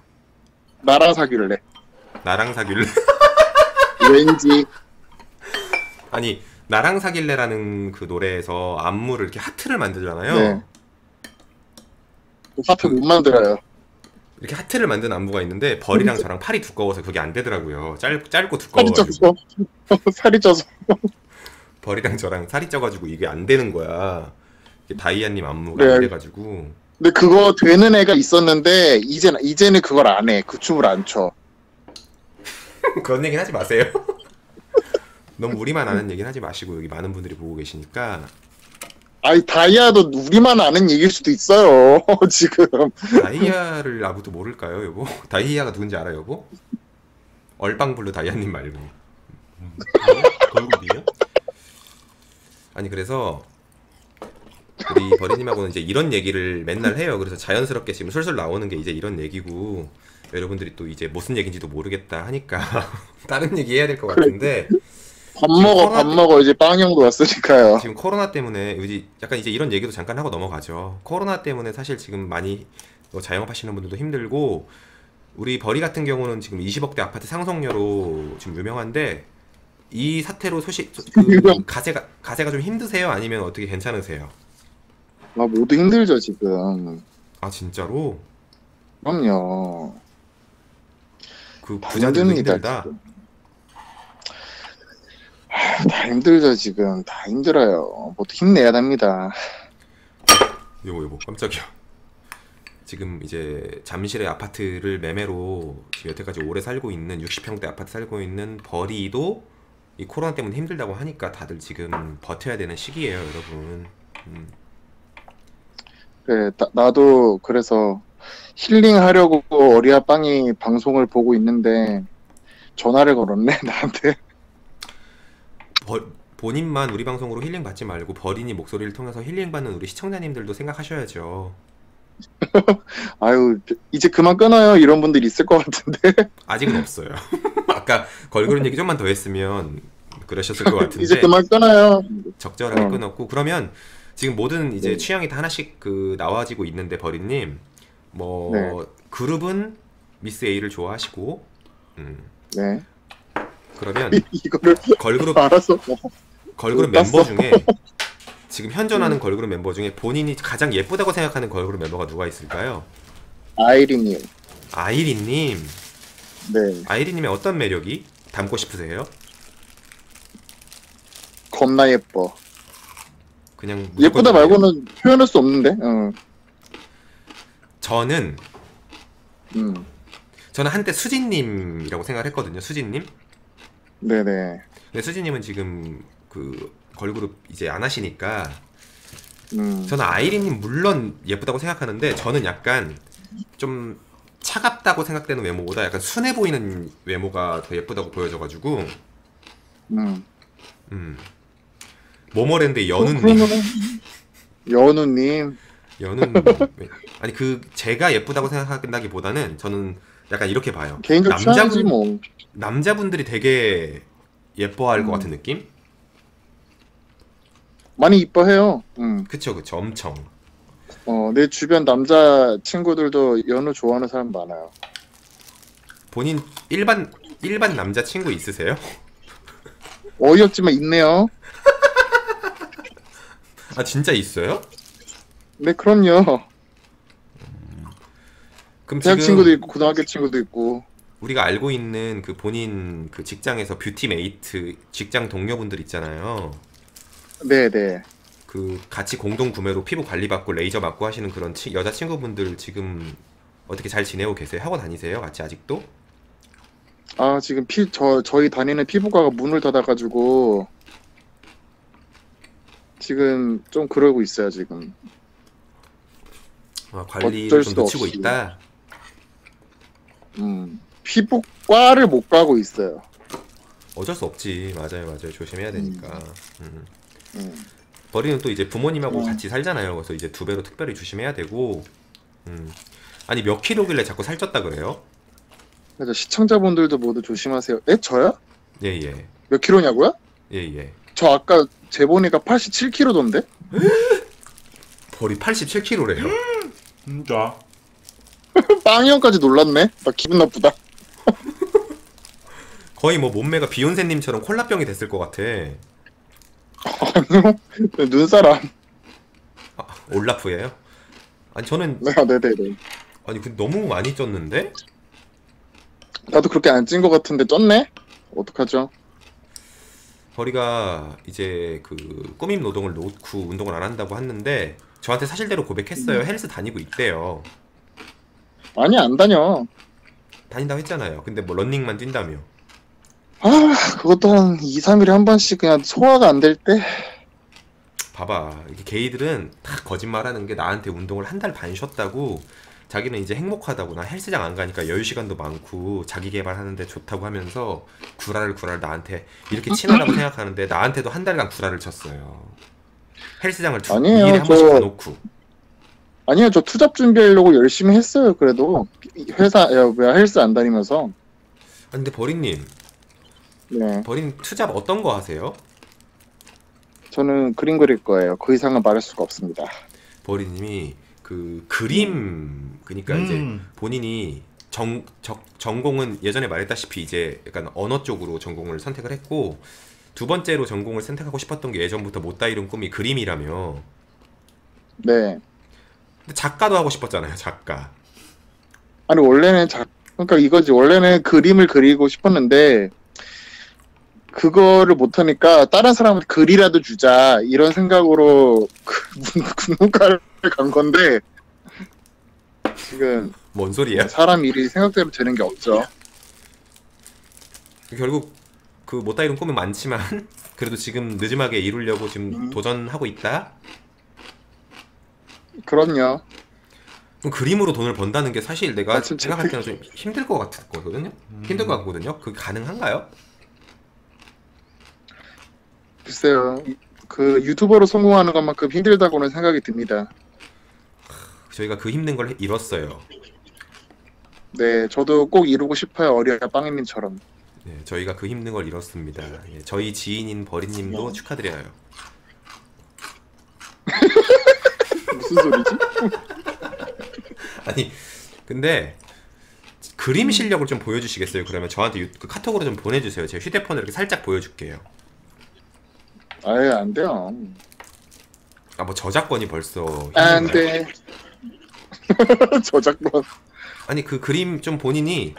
나랑 사귈래.
나랑 사귈래?
왠지
아니 나랑 사귈래라는 그 노래에서 안무를 이렇게 하트를 만들잖아요.
네. 하트 못 만들어요.
이렇게 하트를 만든 안무가 있는데 벌이랑 저랑 팔이 두꺼워서 그게 안 되더라고요. 짧고
살이
두꺼워가지고
쪄서 살이 쪄서
벌이랑 저랑 살이 쪄가지고 이게 안 되는 거야. 이게 다이아님 안무가
네.
안 돼가지고.
근데 그거 되는 애가 있었는데 이제는 그걸 안 해. 그 춤을 안 춰.
그런 얘기는 하지 마세요. 너무 우리만 아는 얘기는 하지 마시고 여기 많은 분들이 보고 계시니까.
아니 다이아도 우리만 아는 얘기일 수도 있어요. 지금
다이아를 아무도 모를까요, 여보? 다이아가 누군지 알아요, 여보? 얼빵블루 다이아님 말고.
걸그룹이에요?
아니 그래서 우리 버리님하고는 이제 이런 얘기를 맨날 해요. 그래서 자연스럽게 지금 술술 나오는 게 이제 이런 얘기고 여러분들이 또 이제 무슨 얘기인지도 모르겠다 하니까 다른 얘기 해야 될 것 같은데
밥 먹어 이제 빵형도 왔으니까요.
지금 코로나 때문에 약간 이제 이런 얘기도 잠깐 하고 넘어가죠. 코로나 때문에 사실 지금 많이 자영업 하시는 분들도 힘들고 우리 버리 같은 경우는 지금 20억대 아파트 상속녀로 지금 유명한데 이 사태로 가세가 좀 힘드세요? 아니면 어떻게 괜찮으세요?
아 모두 힘들죠 지금.
아 진짜로?
그럼요.
그
다
부자들도
힘듭니다,
힘들다?
지금. 다 힘들죠 지금. 다 힘들어요. 모두 힘내야 됩니다.
여보 깜짝이야. 지금 이제 잠실의 아파트를 매매로 지금 여태까지 오래 살고 있는 60평대 아파트 살고 있는 버리도 이 코로나 때문에 힘들다고 하니까 다들 지금 버텨야 되는 시기예요, 여러분.
그래, 나도 그래서 힐링하려고 어리아 빵이 방송을 보고 있는데 전화를 걸었네 나한테.
본인만 우리 방송으로 힐링 받지 말고 버린이 목소리를 통해서 힐링 받는 우리 시청자님들도 생각하셔야죠.
아유 이제 그만 끊어요. 이런 분들 있을 것 같은데.
아직은 없어요. 아까 걸그룹 얘기 좀만 더 했으면 그러셨을 것 같은데
이제 그만 끊어요.
적절하게 끊었고 그러면 지금 모든 이제
네.
취향이 다 하나씩 그 나와지고 있는데 버린님 뭐
네.
그룹은 미스 A를 좋아하시고
네.
그러면
이거를 알아서.
걸그룹
땄어.
멤버 중에 지금 현존하는 걸그룹 멤버 중에 본인이 가장 예쁘다고 생각하는 걸그룹 멤버가 누가 있을까요?
아이리님.
아이린님.
네.
아이린님의 어떤 매력이 담고 싶으세요?
겁나 예뻐.
그냥 무조건
예쁘다
좋아해요?
말고는 표현할 수 없는데.
저는
음.
한때 수진님이라고 생각했거든요. 수진님.
네네.
근데 수진님은 지금 그 걸그룹 이제 안 하시니까
음.
저는 아이린님 물론 예쁘다고 생각하는데 저는 약간 좀 차갑다고 생각되는 외모보다 약간 순해 보이는 외모가 더 예쁘다고 보여져가지고 모모랜드의 연우님.
그러면은 연우님.
연우님. 아니 그 제가 예쁘다고 생각한다기보다는 저는 약간 이렇게 봐요.
개인적 취향이지 뭐.
남자분들이 되게 예뻐할 것 같은 느낌?
많이 이뻐해요.
그쵸 엄청.
내 주변 남자 친구들도 연우 좋아하는 사람 많아요.
본인 일반 남자 친구 있으세요?
어이없지만 있네요.
아 진짜 있어요?
네, 그럼요.
그럼
대학
지금
친구도 있고 고등학교 친구도 있고.
우리가 알고 있는 그 본인 그 직장에서 뷰티메이트 직장 동료분들 있잖아요.
네네.
그 같이 공동 구매로 피부 관리 받고 레이저 맞고 하시는 그런 여자 친구분들 지금 어떻게 잘 지내고 계세요? 하고 다니세요? 같이 아직도?
아, 지금 저희 다니는 피부과가 문을 닫아가지고, 지금 좀 그러고 있어요, 지금.
아, 관리를
어쩔
좀
수도
놓치고
없이.
있다.
피부과를 못 가고 있어요.
어쩔 수 없지. 맞아요, 맞아요. 조심해야 되니까.
음.
버리는 또 이제 부모님하고
음.
같이 살잖아요. 그래서 이제 2배로 특별히 조심해야 되고. 아니 몇 킬로길래 자꾸 살쪘다 그래요?
그래서 시청자분들도 모두 조심하세요. 에? 저요?
예예.
몇 킬로냐고요?
예예.
저 아까 재보니까 87킬로던데?
벌이 87킬로래요.
진짜.
빵이 형까지 놀랐네? 나 기분 나쁘다.
거의 뭐 몸매가 비욘세님처럼 콜라병이 됐을 것 같아.
아니요. 눈사람.
아, 올라프예요? 아니 저는
네네네.
아니 근데 너무 많이 쪘는데?
나도 그렇게 안 찐 것 같은데 쪘네? 어떡하죠?
벌이가 이제 그 꾸밈 노동을 놓고 운동을 안 한다고 했는데 저한테 사실대로 고백했어요. 헬스 다니고 있대요.
아니, 안 다녀.
다닌다고 했잖아요. 근데 뭐 런닝만 뛴다며.
아, 그것도 한 2, 3일에 한 번씩 그냥 소화가 안 될 때?
봐봐. 이게 게이들은 다 거짓말하는 게 나한테 운동을 한 달 반 쉬었다고 자기는 이제 행복하다고 나 헬스장 안 가니까 여유 시간도 많고 자기 개발하는데 좋다고 하면서 구라를 나한테 이렇게 친하다고 생각하는데 나한테도 한 달간 구라를 쳤어요. 헬스장을
아니에요,
2일에 한 번씩
저-
가놓고.
아니요, 저 투잡 준비하려고 열심히 했어요, 그래도. 헬스 안 다니면서.
아, 근데 버리님,
네.
버린 투잡 어떤 거 하세요?
저는 그림 그릴 거예요. 그 이상은 말할 수가 없습니다.
버리님이 그 그림 그러니까 이제 본인이 전공은 예전에 말했다시피 이제 약간 언어 쪽으로 전공을 선택을 했고 두 번째로 전공을 선택하고 싶었던 게 예전부터 못다 이룬 꿈이 그림이라며.
네.
근데 작가도 하고 싶었잖아요, 작가.
아니, 그러니까 이거지. 원래는 그림을 그리고 싶었는데, 그거를 못하니까 다른 사람한테 글이라도 주자. 이런 생각으로 국문과를 간 건데, 지금
뭔 소리야?
사람 일이 생각대로 되는 게 없죠.
결국 그 못다 이룬 꿈은 많지만 그래도 지금 늦음하게 이루려고 지금 도전하고 있다?
그럼요.
그럼 그림으로 돈을 번다는 게 사실 내가
아, 진짜
생각할 때는 좀 힘들 것 같거든요? 힘들 것 같거든요? 그게 가능한가요?
글쎄요. 그 유튜버로 성공하는 것만큼 힘들다고는 생각이 듭니다.
저희가 그 힘든 걸 이뤘어요.
네, 저도 꼭 이루고 싶어요. 어리야 빵이님처럼.
네, 저희가 그 힘든 걸 이뤘습니다. 예, 저희 지인인 버리님도 축하드려요.
무슨 소리지?
아니 근데 그림 실력을 좀 보여주시겠어요? 그러면 저한테 그 카톡으로 좀 보내주세요. 제가 휴대폰으로 이렇게 살짝 보여줄게요.
아예 안 돼요.
아 뭐 저작권이 벌써
안
힘든가요?
돼. 저작권.
아니 그 그림 좀 본인이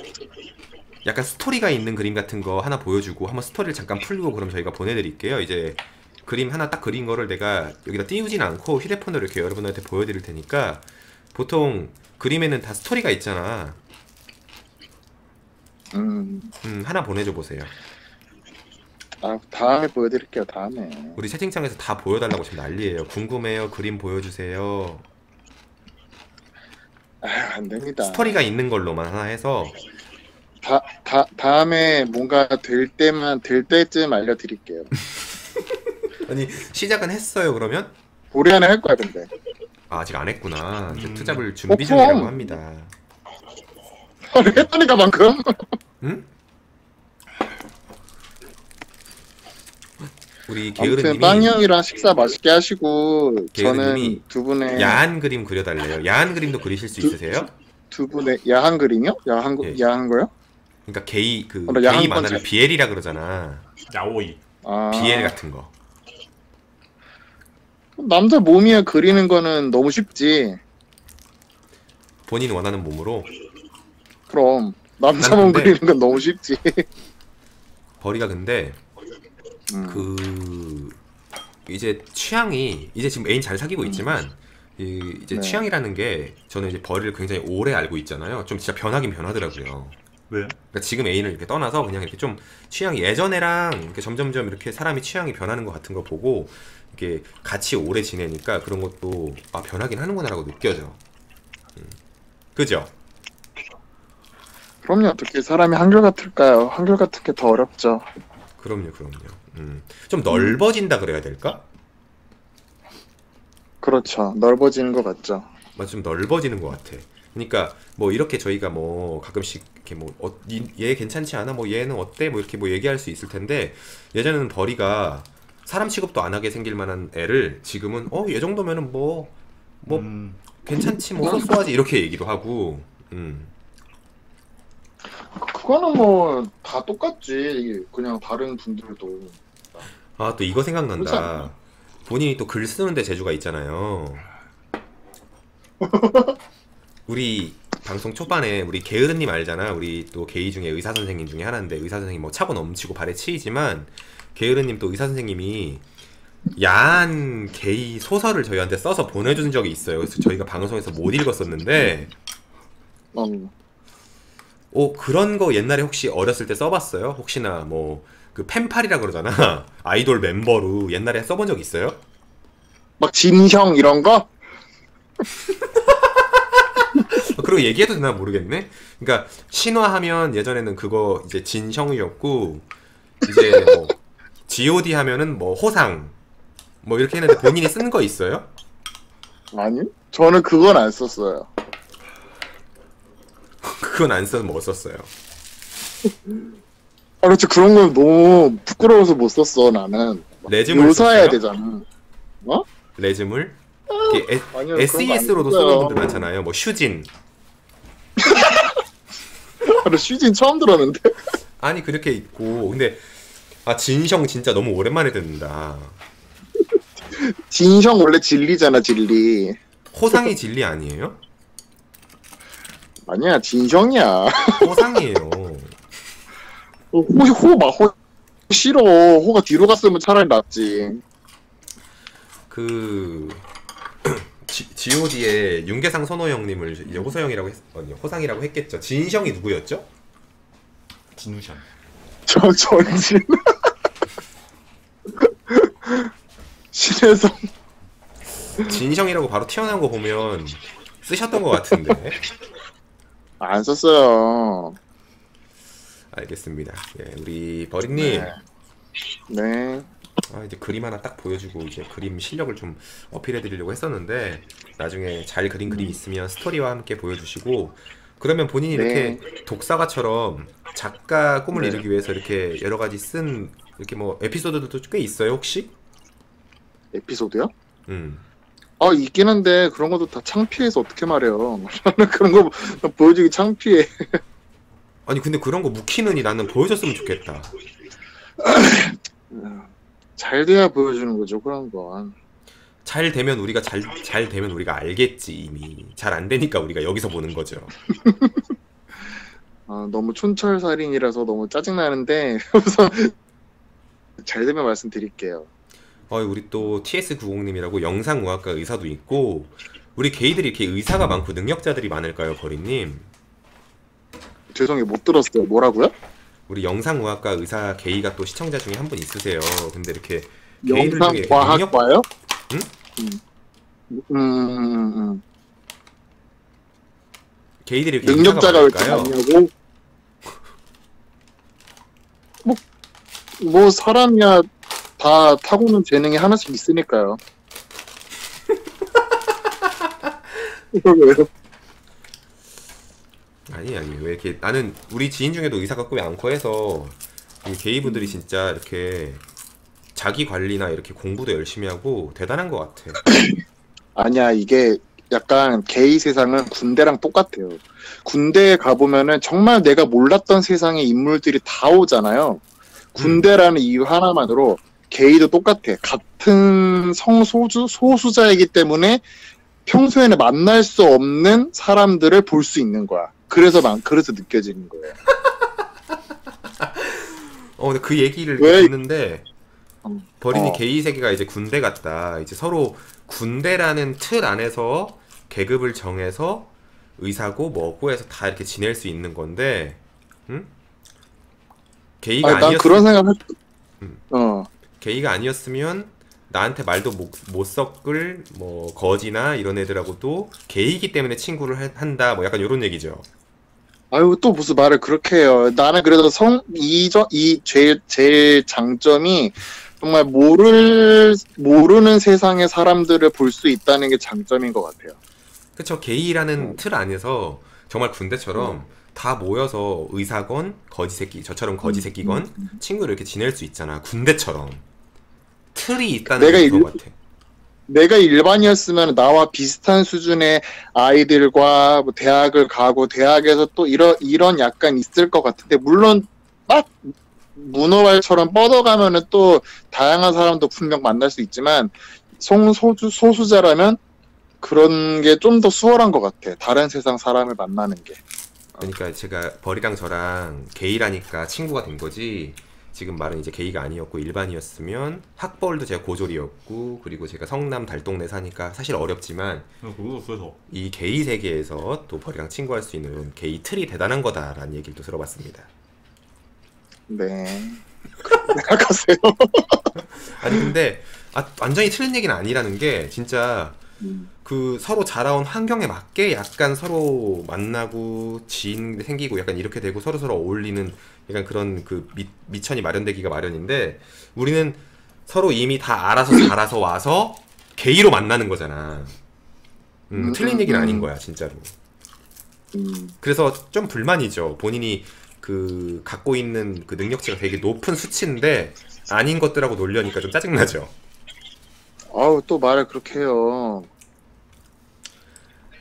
약간 스토리가 있는 그림 같은 거 하나 보여주고 한번 스토리를 잠깐 풀고 그럼 저희가 보내드릴게요. 이제 그림 하나 딱 그린 거를 내가 여기다 띄우진 않고 휴대폰으로 이렇게 여러분한테 보여드릴 테니까 보통 그림에는 다 스토리가 있잖아. 하나 보내줘 보세요.
아, 다음에 보여드릴게요. 다음에.
우리 채팅창에서 다 보여달라고 지금 난리예요. 궁금해요. 그림 보여주세요.
아, 안 됩니다.
스토리가 있는 걸로만 하나 해서
다음에 뭔가 될 때쯤 알려드릴게요.
아니 시작은 했어요 그러면?
올해 안에 할 거야, 근데.
아, 아직 안 했구나. 이제 투잡을 준비 중이라고
그럼.
합니다.
했다니까, 방금.
응? 우리
아무튼
게으르님이
빵이 형이랑 식사 맛있게 하시고
게으르님이
저는 두 분의
야한 그림 그려달래요. 야한 그림도 그리실 수 있으세요?
두 분의 야한 그림이요?
예.
야한 거요?
그러니까 게이 그
나 야한
게이
건
만화를
잘-
BL이라 그러잖아.
야오이.
아,
BL 같은 거.
남자 몸이야 그리는 거는 너무 쉽지.
본인 원하는 몸으로
그럼 남자
난
몸
근데-
그리는 건 너무 쉽지.
벌이가 근데
음.
그 이제 취향이 이제 지금 애인 잘 사귀고 있지만 이제
네.
취향이라는 게 저는 이제 벌이를 굉장히 오래 알고 있잖아요. 좀 진짜 변하긴 변하더라고요.
왜요?
그러니까 지금 애인을 이렇게 떠나서 그냥 이렇게 좀 취향이 예전에랑 이렇게 점점점 이렇게 사람이 취향이 변하는 것 같은 거 보고 이렇게 같이 오래 지내니까 그런 것도 아 변하긴 하는구나라고 느껴져. 그죠?
그럼요. 어떻게 사람이 한결같을까요? 한결같은 게 더 어렵죠.
그럼요. 좀 넓어진다 그래야 될까?
그렇죠. 넓어지는 것 같죠.
맞아, 좀 넓어지는 것 같아. 그러니까 뭐 이렇게 저희가 뭐 가끔씩 이렇게 뭐 얘 괜찮지 않아? 뭐 얘는 어때? 뭐 이렇게 뭐 얘기할 수 있을 텐데 예전에는 벌이가 사람 취급도 안 하게 생길 만한 애를 지금은 얘 정도면은 뭐 괜찮지 뭐 쏘쏘하지 이렇게 얘기도 하고.
그거는 뭐 다 똑같지. 그냥 다른 분들도.
아, 또 이거
그렇지
생각난다.
않나?
본인이 또 글 쓰는데 재주가 있잖아요. 우리 방송 초반에 우리 게으르님 알잖아. 우리 또 게이 중에 의사 선생님 중에 하나인데 의사 선생님 뭐 차고 넘치고 발에 치이지만 게으르님 또 의사 선생님이 야한 게이 소설을 저희한테 써서 보내준 적이 있어요. 그래서 저희가 방송에서 못 읽었었는데 그런 거 옛날에 혹시 어렸을 때 써봤어요? 혹시나 뭐 그 펜팔이라 그러잖아. 아이돌 멤버로 옛날에 써본 적 있어요?
막 진형 이런 거?
그리고 얘기해도 되나 모르겠네. 그러니까 신화하면 예전에는 그거 이제 진형이었고 이제 뭐 G.O.D 하면은 뭐 호상 뭐 이렇게 했는데 본인이 쓴 거 있어요?
아니? 저는 그건 안 썼어요.
그건 안 써서 뭐 썼어요?
아, 그렇지. 그런 건 너무 부끄러워서 못 썼어, 나는.
레즈물
묘사해야
썼어요?
되잖아. 어?
레즈물?
아니요,
SES로도 쓰는 분들 많잖아요. 뭐 슈진.
나 슈진 처음 들었는데.
아니 그렇게 있고 근데 진형 진짜 너무 오랜만에 듣는다.
진형 원래 진리잖아, 진리.
호상이 진리 아니에요?
아니야, 진형이야.
호상이에요.
호 싫어. 호가 뒤로 갔으면 차라리 낫지.
그 G.O.D의 윤계상 선호형님을 이제 호서형이라고 아니 호상이라고 했겠죠. 진형이 누구였죠?
진우션.
전진. 신혜성.
진형이라고 바로 튀어나온 거 보면 쓰셨던 것 같은데.
안 썼어요.
알겠습니다. 예, 우리 버리님.
네.
이제 그림 하나 딱 보여주고 이제 그림 실력을 좀 어필해드리려고 했었는데 나중에 잘 그린 그림 있으면 스토리와 함께 보여주시고 그러면 본인이
네.
이렇게 독사가처럼 작가 꿈을
네.
이루기 위해서 이렇게 여러 가지 쓴 이렇게 뭐 에피소드들도 꽤 있어요 혹시?
에피소드요?
음.
있긴 한데 그런 것도 다 창피해서 어떻게 말해요. 나는 그런 거 보여주기 창피해.
아니 근데 그런 거 묵히느니 나는 보여줬으면 좋겠다.
잘 돼야 보여주는 거죠, 그런 건.
잘 되면 우리가 잘 되면 우리가 알겠지 이미. 잘 안 되니까 우리가 여기서 보는 거죠.
너무 촌철살인이라서 너무 짜증나는데 우선 잘 되면 말씀드릴게요.
우리 또 TS90님이라고 영상의학과 의사도 있고 우리 게이들이 이렇게 의사가 많고 능력자들이 많을까요, 버리님?
죄송해요, 못 들었어요. 뭐라고요?
우리 영상의학과 의사 게이가 또 시청자 중에 한 분 있으세요. 근데 이렇게 게이들 중에 이렇게
영상과학과요?
응? 게이들이 이렇게
능력자가 왜 이렇게
의사가
많냐고? 뭐 사람이야 다 타고난 재능이 하나씩 있으니까요. 왜요?
아니 왜 이렇게 나는 우리 지인 중에도 의사가 꽤 많고 해서 이 게이분들이 진짜 이렇게 자기 관리나 이렇게 공부도 열심히 하고 대단한 것 같아.
아니야, 이게 약간 게이 세상은 군대랑 똑같아요. 군대에 가보면은 정말 내가 몰랐던 세상의 인물들이 다 오잖아요. 군대라는 이유 하나만으로 게이도 똑같아. 같은 소수자이기 때문에 평소에는 만날 수 없는 사람들을 볼 수 있는 거야. 그래서 느껴지는 거예요.
근데 그 얘기를
왜?
듣는데 버린이 게이 세계가 이제 군대 같다. 이제 서로 군대라는 틀 안에서 계급을 정해서 의사고 뭐고 해서 다 이렇게 지낼 수 있는 건데, 응? 게이가
난 그런 생각
게이가 아니었으면 나한테 말도 못 섞을 뭐 거지나 이런 애들하고도 게이기 때문에 친구를 한다. 뭐 약간 이런 얘기죠.
아유, 또 무슨 말을 그렇게 해요. 나는 그래도 제일 장점이 정말 모르는 세상의 사람들을 볼 수 있다는 게 장점인 것 같아요.
그쵸. 게이라는 틀 안에서 정말 군대처럼 다 모여서 의사건 거지새끼, 저처럼 거지새끼건 친구를 이렇게 지낼 수 있잖아. 군대처럼. 틀이 있다는 게 그런 것 같아.
내가 일반이었으면 나와 비슷한 수준의 아이들과 뭐 대학을 가고 대학에서 또 이런 약간 있을 것 같은데, 물론 막 문어발처럼 뻗어가면은 또 다양한 사람도 분명 만날 수 있지만 소수자라면 그런 게 좀 더 수월한 것 같아. 다른 세상 사람을 만나는 게.
그러니까 제가 벌이랑 저랑 게이라니까 친구가 된 거지. 지금 말은 이제 게이가 아니었고 일반이었으면 학벌도 제가 고졸이었고, 그리고 제가 성남 달동네 사니까 사실 어렵지만 이 게이 세계에서 또 벌이랑 친구할 수 있는 게이 틀이 대단한 거다라는 얘기를 또 들어봤습니다.
네. 생각하세요.
아니 근데 완전히 틀린 얘기는 아니라는 게, 진짜 그 서로 자라온 환경에 맞게 약간 서로 만나고 지인 생기고 약간 이렇게 되고 서로 어울리는 약간 그런 그 미천이 마련되기가 마련인데, 우리는 서로 이미 다 알아서 자라서 와서 게이로 만나는 거잖아. 틀린 얘기는 아닌 거야 진짜로. 그래서 좀 불만이죠. 본인이 그 갖고 있는 그 능력치가 되게 높은 수치인데 아닌 것들하고 놀려니까 좀 짜증나죠.
아우, 또 말을 그렇게 해요.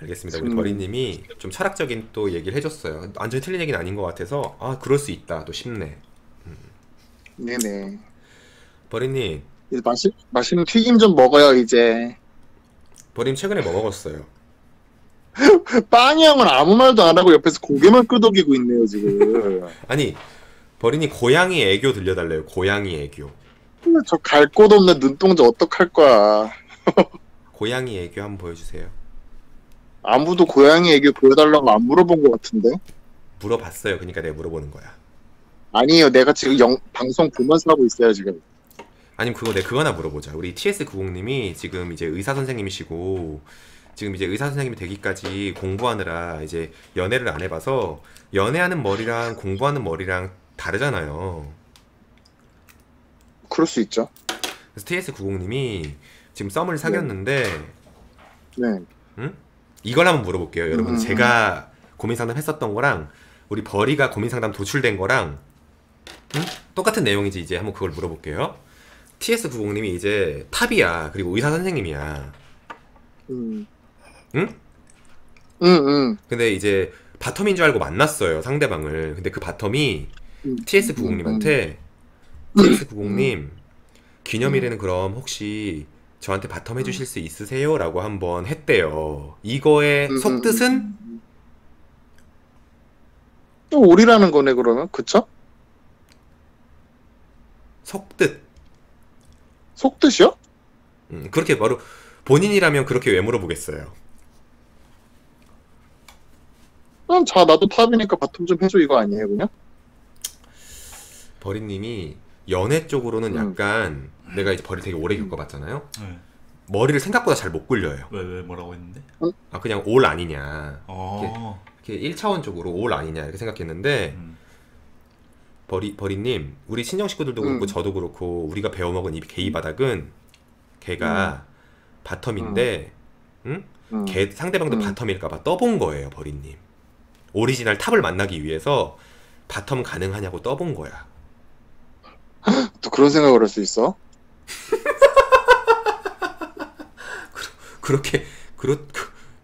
알겠습니다. 우리 버리님이 좀 철학적인 또 얘기를 해줬어요. 완전히 틀린 얘기는 아닌 것 같아서 그럴 수 있다 또 싶네.
네네.
버리님,
이제 맛있는 튀김 좀 먹어요 이제.
버리님 최근에 뭐 먹었어요?
빵이 형은 아무 말도 안 하고 옆에서 고개만 끄덕이고 있네요 지금.
아니, 버리님 고양이 애교 들려달래요. 고양이 애교.
저 갈 곳 없는 눈동자 어떡할 거야.
고양이 애교 한번 보여주세요.
아무도 고양이 애교 보여달라고 안 물어본 것 같은데?
물어봤어요. 그러니까 내가 물어보는 거야.
아니에요. 내가 지금 방송 보면서 하고 있어요 지금.
아니면 그거 하나 물어보자. 우리 TS90님이 지금 이제 의사 선생님이시고, 지금 이제 의사 선생님이 되기까지 공부하느라 이제 연애를 안 해봐서 연애하는 머리랑 공부하는 머리랑 다르잖아요.
그럴 수 있죠.
그래서 TS90님이 지금 썸을 사귀었는데,
네.
응? 이걸 한번 물어볼게요. 여러분, 제가 고민 상담 했었던 거랑 우리 버리가 고민 상담 도출된 거랑 똑같은 내용이지. 이제 한번 그걸 물어볼게요. TS90님이 이제 탑이야. 그리고 의사 선생님이야. 응? 근데 이제 바텀인 줄 알고 만났어요, 상대방을. 근데 그 바텀이 TS90님한테 TS90님 기념일에는 그럼 혹시 저한테 바텀 해주실 수 있으세요? 라고 한번 했대요. 이거의 속뜻은?
또 오리라는 거네 그러면. 그쵸?
속뜻.
속뜻이요?
그렇게 바로 본인이라면 그렇게 왜 물어보겠어요?
그럼 나도 탑이니까 바텀 좀 해줘 이거 아니에요 그냥?
버리님이 연애 쪽으로는 약간, 내가 이제 버리 되게 오래 겪어봤잖아요.
네.
머리를 생각보다 잘 못 굴려요.
왜 뭐라고 했는데?
그냥 올 아니냐.
어.
이렇게 1차원적으로 올 아니냐 이렇게 생각했는데, 버리님, 우리 친정 식구들도 그렇고 저도 그렇고 우리가 배워먹은 이 게이 바닥은 걔가 바텀인데, 걔 상대방도 바텀일까봐 떠본 거예요, 버리님. 오리지널 탑을 만나기 위해서 바텀 가능하냐고 떠본 거야.
또 그런 생각을 할 수 있어?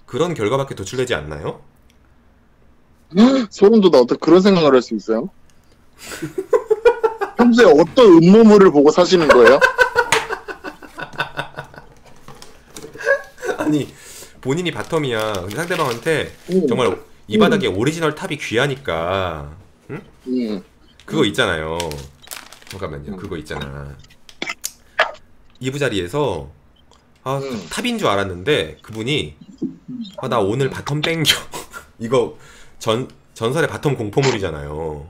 그런 결과밖에 도출되지 않나요?
소름 돋아. 어떻게 그런 생각을 할 수 있어요? 평소에 어떤 음모물을 보고 사시는 거예요?
아니, 본인이 바텀이야. 근데 상대방한테 정말 이 바닥에 오리지널 탑이 귀하니까, 그거 있잖아요. 잠깐만요. 그거 있잖아. 2부 자리에서
음.
탑인 줄 알았는데 그분이 나 오늘 바텀 땡겨. 이거 전설의 바텀 공포물이잖아요.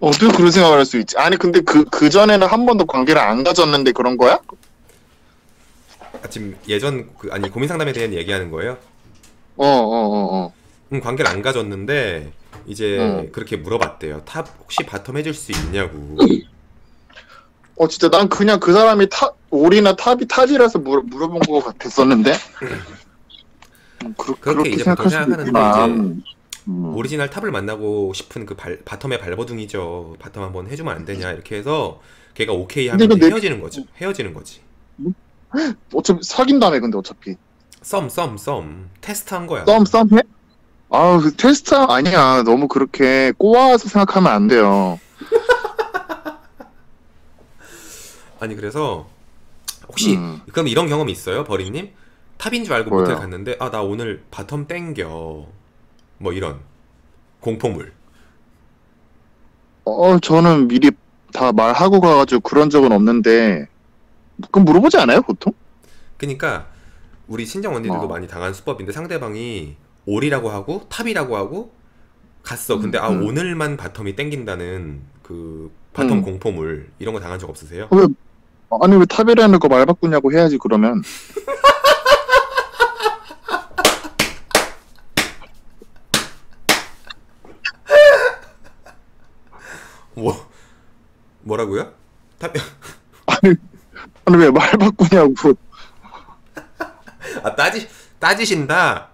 어떻게 그런 생각을 할 수 있지? 아니 근데 그 전에는 한 번도 관계를 안 가졌는데 그런 거야?
지금 예전 아니 고민 상담에 대한 얘기하는 거예요?
어.
관계를 안 가졌는데 이제 그렇게 물어봤대요. 탑 혹시 바텀 해줄 수 있냐고.
진짜 난 그냥 그 사람이 올이나 탑이 타지라서 물어본 것 같았었는데.
그렇게 이제 보통 생각하는데 이제
음.
오리지널 탑을 만나고 싶은 그 바텀의 발버둥이죠. 바텀 한번 해주면 안 되냐 이렇게 해서 걔가 오케이 하면
근데
헤어지는 거죠. 헤어지는 거지.
어차피 사귄다며 근데 어차피.
썸 테스트한 거야.
썸 해? 그 테스트 아니야. 너무 그렇게 꼬아서 생각하면 안 돼요.
아니 그래서 혹시 그럼 이런 경험 있어요, 버리님? 탑인 줄 알고 모텔 갔는데 나 오늘 바텀 땡겨 뭐 이런 공포물.
저는 미리 다 말하고 가가지고 그런 적은 없는데 그럼 물어보지 않아요 보통?
그러니까 우리 친정 언니들도 많이 당한 수법인데 상대방이 올이라고 하고 탑이라고 하고 갔어. 근데 오늘만 바텀이 땡긴다는 그 바텀 공포물 이런 거 당한 적 없으세요?
왜 탑이라는 거 말 바꾸냐고 해야지 그러면.
뭐라고요? 탑
아니 왜 말 바꾸냐고.
따지신다.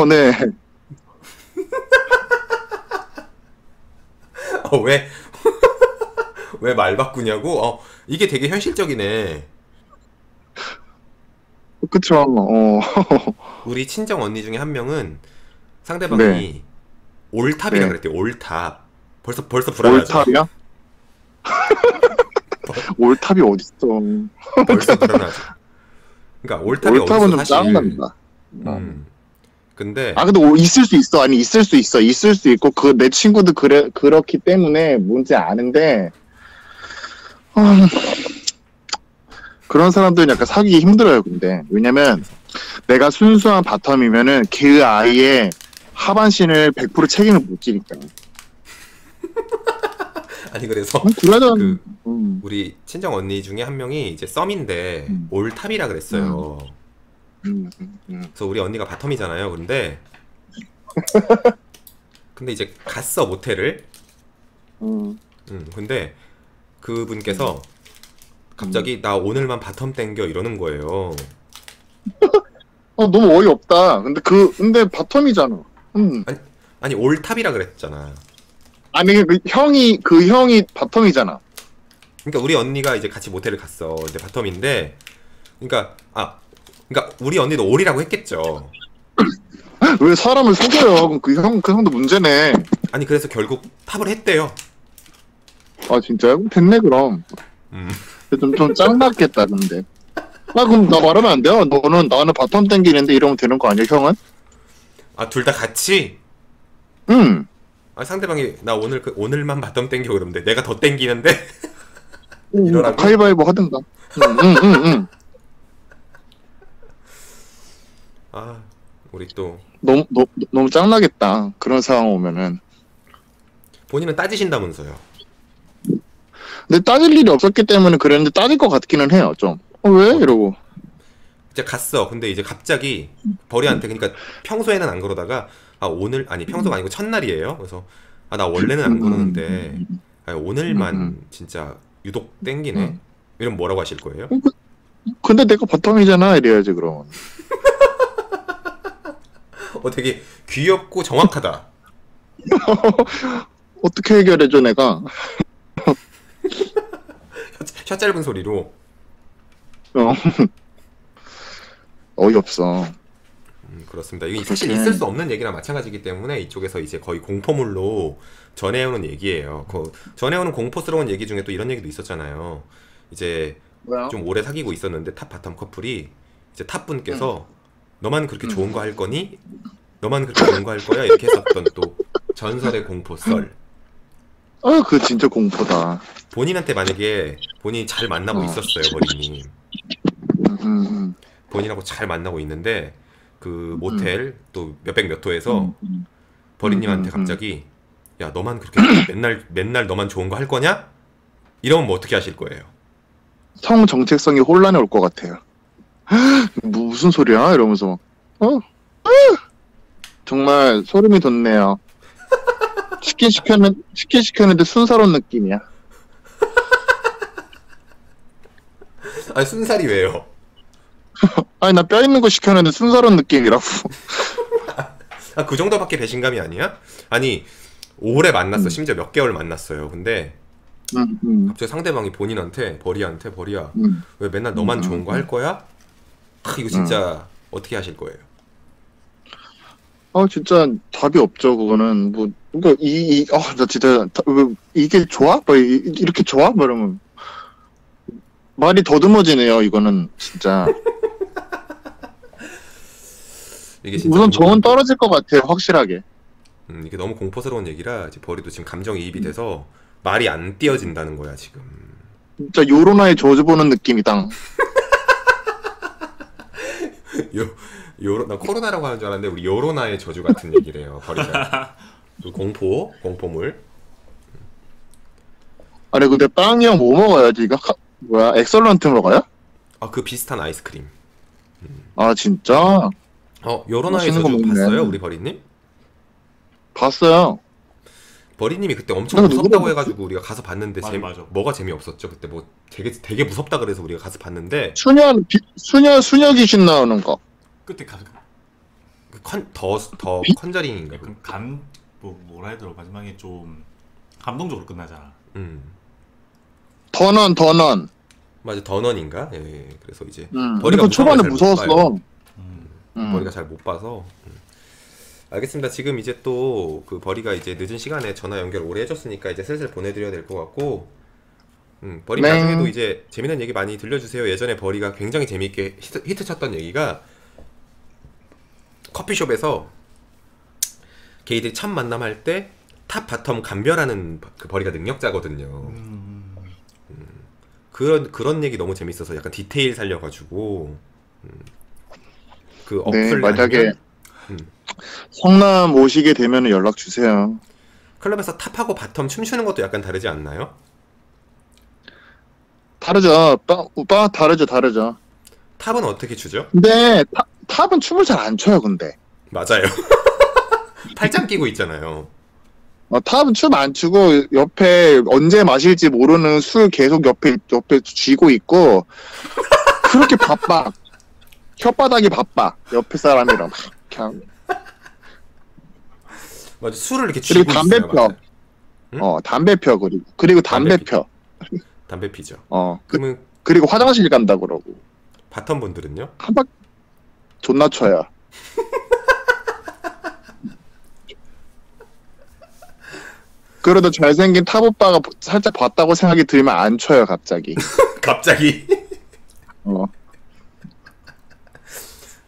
네.
왜 말 바꾸냐고? 이게 되게 현실적이네.
그쵸.
우리 친정 언니 중에 한 명은 상대방이 올탑이라 그랬대요. 올탑. 벌써 불안하죠.
올탑이야? 올탑이 어딨어.
벌써 불안하죠. 그러니까 올탑이
올탑은
어딨어
좀
사실.
짱난다.
근데
근데 있을 수 있어. 아니 있을 수 있고 내 친구도 그렇기 때문에 뭔지 아는데 그런 사람들은 약간 사귀기 힘들어요. 근데 왜냐면 내가 순수한 바텀이면은 그 아이의 하반신을 100% 책임을 못 지니까.
아니 그래서 우리 친정 언니 중에 한 명이 이제 썸인데 올탑이라 그랬어요. 그래서 우리 언니가 바텀이잖아요. 근데 이제 갔어 모텔을. 근데 그분께서 갑자기 나 오늘만 바텀 땡겨 이러는 거예요.
너무 어이없다. 근데 바텀이잖아.
아니 올탑이라 그랬잖아.
아니 그 형이 바텀이잖아.
그러니까 우리 언니가 이제 같이 모텔을 갔어. 근데 바텀인데, 그러니까 우리 언니도 올이라고 했겠죠.
왜 사람을 속여요? 그럼 그 형도 문제네.
아니 그래서 결국 탑을 했대요.
진짜요? 됐네 그럼. 좀 짱났겠다 근데. 그럼 나 말하면 안 돼요? 나는 바텀 땡기는데 이러면 되는 거 아니야 형은?
둘 다 같이?
응.
상대방이 나 오늘만 바텀 땡겨 그러면 돼. 내가 더 땡기는데 이러라고?
가위바위보 하든가. 응.
우리 또
너무 짱나겠다. 그런 상황 오면은.
본인은 따지신다면서요.
근데 따질 일이 없었기 때문에 그랬는데 따질 것 같기는 해요 좀. 왜? 이러고.
이제 갔어. 근데 이제 갑자기 버리한테 그러니까 평소에는 안 그러다가 평소가 아니고 첫날이에요. 그래서 나 원래는 안 그러는데 오늘만 진짜 유독 땡기네. 이러면 뭐라고 하실 거예요?
근데 내가 바텀이잖아 이래야지 그럼.
되게 귀엽고 정확하다.
어떻게 해결해줘 내가?
혀 짧은 소리로.
어이없어.
그렇습니다. 이게 사실 있을 수 없는 얘기랑 마찬가지이기 때문에 이쪽에서 이제 거의 공포물로 전해오는 얘기예요. 전해오는 공포스러운 얘기 중에 또 이런 얘기도 있었잖아요. 이제
뭐야?
좀 오래 사귀고 있었는데 탑 바텀 커플이 이제 탑 분께서 너만 그렇게 좋은 거 할 거니? 너만 그렇게 좋은 거 할 거야? 이렇게 했었던 또 전설의 공포 썰.
그거 진짜 공포다.
본인한테 만약에 본인이 잘 만나고 있었어요, 버리님. 본인하고 잘 만나고 있는데 그 모텔 또 몇백 몇 호에서 버리님한테 갑자기 야 너만 그렇게 맨날 너만 좋은 거 할 거냐? 이러면 뭐 어떻게 하실 거예요?
성 정체성이 혼란에 올 것 같아요. 무슨 소리야? 이러면서 정말 소름이 돋네요. 치킨 시켰는데 순사로운 느낌이야.
아니 순살이 왜요?
아니 나 뼈 있는 거 시켰는데 순사로운 느낌이라고.
아, 그 정도밖에 배신감이 아니야? 아니 오래 만났어. 심지어 몇 개월 만났어요. 근데 갑자기 상대방이 본인한테 버리야 왜 맨날 너만 좋은 거 할 거야? 이거 진짜 어떻게 하실 거예요?
진짜 답이 없죠. 그거는 뭐 그러니까 나 진짜 이게 좋아? 뭐 이렇게 좋아? 뭐 이러면 말이 더듬어지네요. 이거는 진짜.
이게 진짜
우선 정은 떨어질 것 같아요. 확실하게.
이게 너무 공포스러운 얘기라 이제 버리도 지금 감정이입이 돼서 말이 안 띄어진다는 거야 지금.
진짜 요로나의 저주 보는 느낌이다.
나 코로나라고 하는 줄 알았는데 우리 요로나의 저주 같은 얘기래요. 버리가. 그 공포물.
아니 근데 빵이 형 뭐 먹어야지? 이거 뭐야? 엑설런트 먹어요?
그 비슷한 아이스크림.
아 진짜?
요로나의
맛있는 거
저주
먹네.
봤어요 우리 버리님?
봤어요.
버리님이 그때 엄청
근데
무섭다고
누구를
해가지고 우리가 가서 봤는데
맞아.
뭐가 재미없었죠? 그때 뭐 되게 무섭다 그래서 우리가 가서 봤는데
수녀 귀신 나오는 거.
끝에
더 컨저링인가?
뭐라 해야 되나 마지막에 좀 감동적으로 끝나잖아.
더넌.
맞아 더넌인가? 예. 그래서 이제
그리고 초반에 무서웠어.
버리가 잘 못 봐서. 알겠습니다. 지금 이제 또 그 버리가 이제 늦은 시간에 전화 연결 오래 해줬으니까 이제 슬슬 보내드려야 될 것 같고, 버리
네.
나중에도 이제 재밌는 얘기 많이 들려주세요. 예전에 버리가 굉장히 재미있게 히트 쳤던 얘기가 커피숍에서 게이들이 첫 만남할 때 탑 바텀 감별하는 그 버리가 능력자거든요. 그런 얘기 너무 재밌어서 약간 디테일 살려가지고 그 어플
만약에 성남 오시게 되면 연락 주세요.
클럽에서 탑하고 바텀 춤추는 것도 약간 다르지 않나요?
다르죠. 다르죠.
탑은 어떻게 추죠?
근데 탑은 춤을 잘 안 춰요. 근데
맞아요. 팔짱 끼고 있잖아요.
탑은 춤 안 추고 옆에 언제 마실지 모르는 술 계속 옆에 쥐고 있고 그렇게 바빠. 혓바닥이 바빠. 옆에 사람이랑 그냥.
맞아. 술을 이렇게
그리고
쥐고
담배
있어요.
펴.
맞아요.
담배 펴. 그리고 담배 펴.
담배 피죠.
그러면 그리고 화장실 간다 그러고.
바텀 분들은요?
한 박 존나 쳐요. 그래도 잘생긴 탑 오빠가 살짝 봤다고 생각이 들면 안 쳐요 갑자기.
갑자기
어.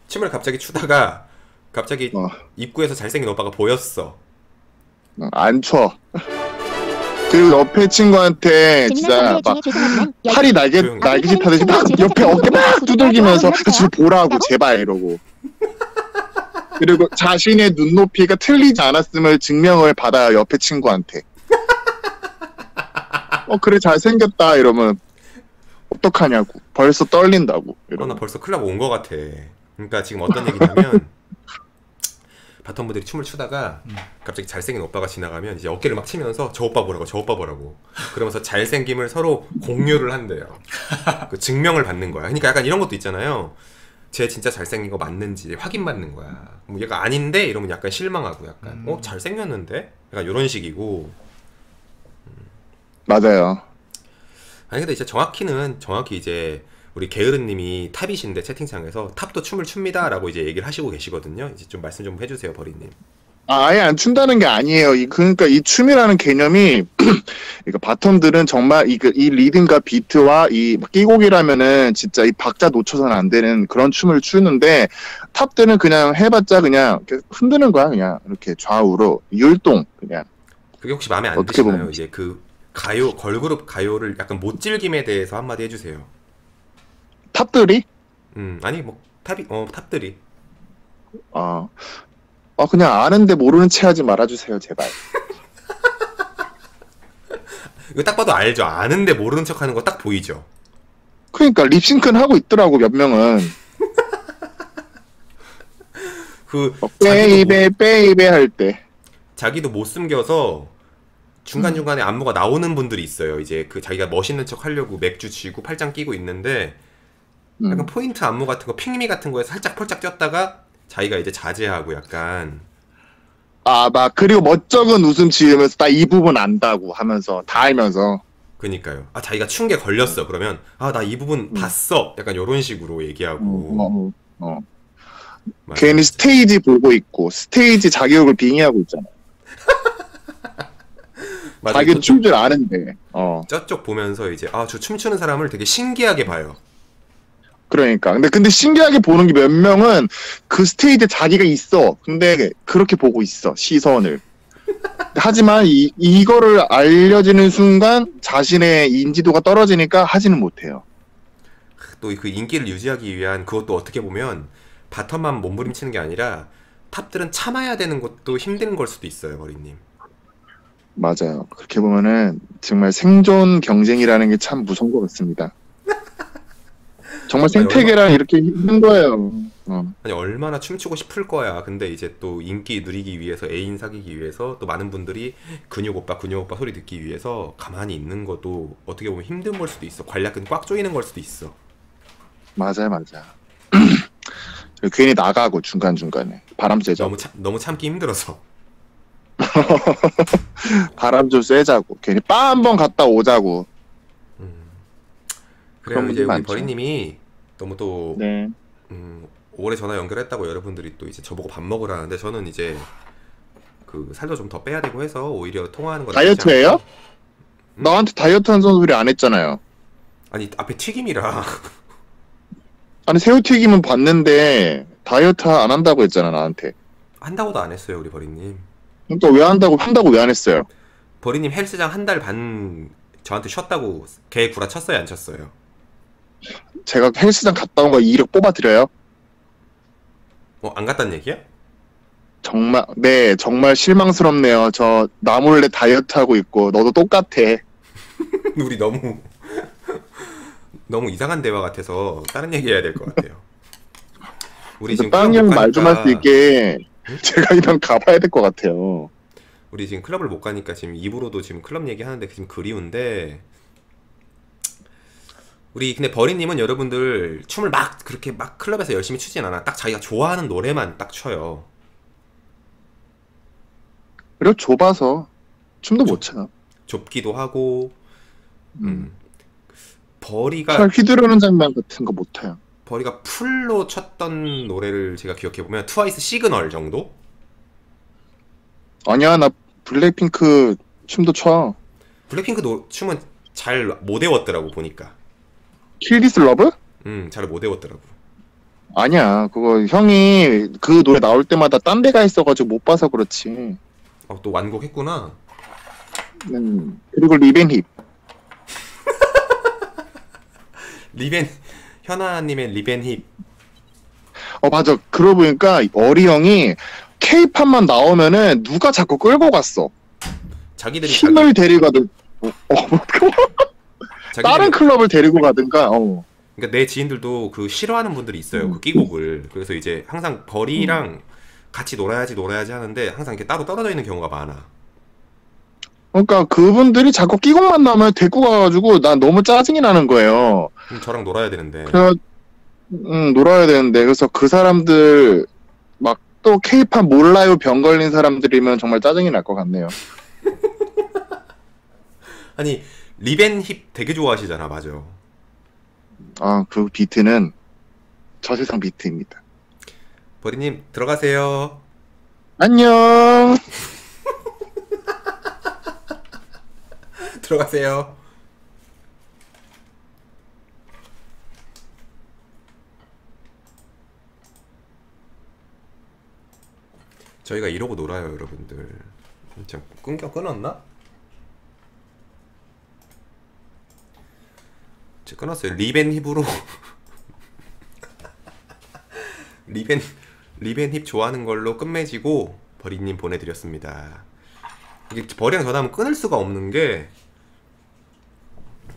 춤을 갑자기 추다가 갑자기 입구에서 잘생긴 오빠가 보였어.
안 쳐. 그리고 옆에 친구한테 진짜 막 팔이 날개짓 하듯이 막 옆에 어깨 막 두들기면서 지금 보라고 제발 이러고. 그리고 자신의 눈높이가 틀리지 않았음을 증명을 받아요 옆에 친구한테. 그래 잘생겼다 이러면 어떡하냐고. 벌써 떨린다고.
나 벌써 클럽 온 거 같아. 그러니까 지금 어떤 얘기냐면 바텀분들이 춤을 추다가 갑자기 잘생긴 오빠가 지나가면 이제 어깨를 막 치면서 저 오빠 보라고 그러면서 잘생김을 서로 공유를 한대요. 그 증명을 받는 거야. 그러니까 약간 이런 것도 있잖아요. 쟤 진짜 잘생긴 거 맞는지 확인받는 거야. 뭐 얘가 아닌데 이러면 약간 실망하고 약간 잘생겼는데? 약간 이런 식이고.
맞아요.
아니 근데 이제 정확히 이제 우리 게으른님이 탑이신데 채팅창에서 탑도 춤을 춥니다 라고 이제 얘기를 하시고 계시거든요. 이제 좀 말씀 좀 해주세요 버리님.
아예 안 춘다는 게 아니에요. 그러니까 이 춤이라는 개념이 그러니까 바텀들은 정말 이 리듬과 비트와 이 끼곡이라면은 진짜 이 박자 놓쳐서는 안 되는 그런 춤을 추는데 탑들은 그냥 해봤자 그냥 이렇게 흔드는 거야. 그냥 이렇게 좌우로 율동 그냥.
그게 혹시 마음에 안
어떻게
드시나요?
보면.
이제 그 가요 걸그룹 가요를 약간 못 즐김에 대해서 한마디 해주세요.
탑들이?
아니 뭐 탑들이.
아, 그냥 아는데 모르는 체 하지 말아주세요, 제발.
이거 딱 봐도 알죠. 아는데 모르는 척하는 거 딱 보이죠.
그러니까 립싱크는 하고 있더라고, 몇 명은.
그
베이베 할 때.
자기도 못 숨겨서 중간중간에 안무가 나오는 분들이 있어요. 이제 그 자기가 멋있는 척 하려고 맥주 쥐고 팔짱 끼고 있는데 약간 포인트 안무 같은 거, 핑미 같은 거에 살짝 펄짝 뛰었다가 자기가 이제 자제하고 약간
막 그리고 멋쩍은 웃음 지으면서 나 이 부분 안다고 하면서 다 알면서.
그니까요. 자기가 춘 게 걸렸어. 그러면 나 이 부분 봤어. 약간 요런 식으로 얘기하고. 맞아요.
괜히 스테이지 보고 있고 스테이지 자격을 빙의하고 있잖아.
맞아요.
자기는 춤 줄 아는데.
저쪽 보면서 이제 저 춤추는 사람을 되게 신기하게 봐요.
그러니까. 근데 신기하게 보는 게 몇 명은 그 스테이지에 자기가 있어. 근데 그렇게 보고 있어. 시선을. 하지만 이거를 알려지는 순간 자신의 인지도가 떨어지니까 하지는 못해요.
또 그 인기를 유지하기 위한 그것도 어떻게 보면 바텀만 몸부림치는 게 아니라 탑들은 참아야 되는 것도 힘든 걸 수도 있어요, 머리님.
맞아요. 그렇게 보면은 정말 생존 경쟁이라는 게 참 무서운 것 같습니다. 정말 생태계랑 이렇게 힘든 거예요.
아니 얼마나 춤추고 싶을 거야. 근데 이제 또 인기 누리기 위해서, 애인 사귀기 위해서, 또 많은 분들이 근육 오빠 소리 듣기 위해서 가만히 있는 것도 어떻게 보면 힘든 걸 수도 있어. 관략근 꽉 조이는 걸 수도 있어.
맞아. 괜히 나가고 중간중간에 바람 쐬자고.
너무 참기 힘들어서.
바람 좀 쐬자고. 괜히 바 한번 갔다 오자고.
그래요. 이제 우리
많죠.
버리님이 너무 또
네.
오래 전화 연결했다고 여러분들이 또 이제 저보고 밥 먹으라는데 저는 이제 그 살도 좀 더 빼야 되고 해서 오히려 통화하는 거
다이어트예요? 나한테 다이어트 한다는 소리 안 했잖아요.
아니 앞에 튀김이라.
아니 새우튀김은 봤는데 다이어트 안 한다고 했잖아 나한테.
한다고도 안 했어요 우리 버리님.
그러니까 왜 한다고 왜 안 했어요?
버리님 헬스장 한 달 반 저한테 쉬었다고 개 구라 쳤어요 안 쳤어요?
제가 헬스장 갔다 온 거 이력 뽑아드려요?
안 갔단 얘기야?
정말 실망스럽네요. 나 몰래 다이어트 하고 있고 너도 똑같아.
우리 너무 이상한 대화 같아서 다른 얘기 해야 될 것 같아요. 우리 지금
빵이 형 말 좀 할 수 있게 제가 이랑 가봐야 될 것 같아요.
우리 지금 클럽을 못 가니까 지금 입으로도 지금 클럽 얘기하는데 지금 그리운데 우리 근데 버리님은 여러분들 춤을 그렇게 클럽에서 열심히 추진 않아. 딱 자기가 좋아하는 노래만 딱 춰요.
그리고 좁아서 춤도 못 춰.
좁기도 하고 버리가
팔 휘두르는 장면 같은 거 못 해요.
버리가 풀로 췄던 노래를 제가 기억해보면 트와이스 시그널 정도?
아니야 나 블랙핑크 춤도 춰.
블랙핑크 춤은 잘 못 외웠더라고 보니까.
킬 디스 러브?
잘 못 외웠더라고.
아니야 그거 형이 그 노래 나올 때마다 딴 데가 있어가지고 못 봐서 그렇지.
또 완곡했구나.
그리고 리벤 힙.
현아님의 리벤 힙.
맞아. 그러고 보니까 어리 형이 K-팝만 나오면은 누가 자꾸 끌고 갔어.
자기들이
힘을 데리고 가든 다른 클럽을 데리고 가든가.
그러니까 내 지인들도 그 싫어하는 분들이 있어요. 그 끼곡을. 그래서 이제 항상 버리랑 같이 놀아야지 하는데 항상 이렇게 따로 떨어져 있는 경우가 많아.
그러니까 그분들이 자꾸 끼곡만 나오면 데리고 가가지고 난 너무 짜증이 나는 거예요.
그럼 저랑 놀아야 되는데.
놀아야 되는데 그래서 그 사람들 막 또 K-팝 몰라요 병 걸린 사람들이면 정말 짜증이 날 것 같네요.
아니 리벤 힙 되게 좋아하시잖아, 맞아.
그 비트는 저세상 비트입니다.
버리님 들어가세요.
안녕.
들어가세요. 저희가 이러고 놀아요, 여러분들. 참 끊었나? 제가 끊었어요. 리벤 힙으로 리벤 힙 좋아하는 걸로 끝맺이고 버리님 보내드렸습니다. 이게 버리랑 전화하면 끊을 수가 없는 게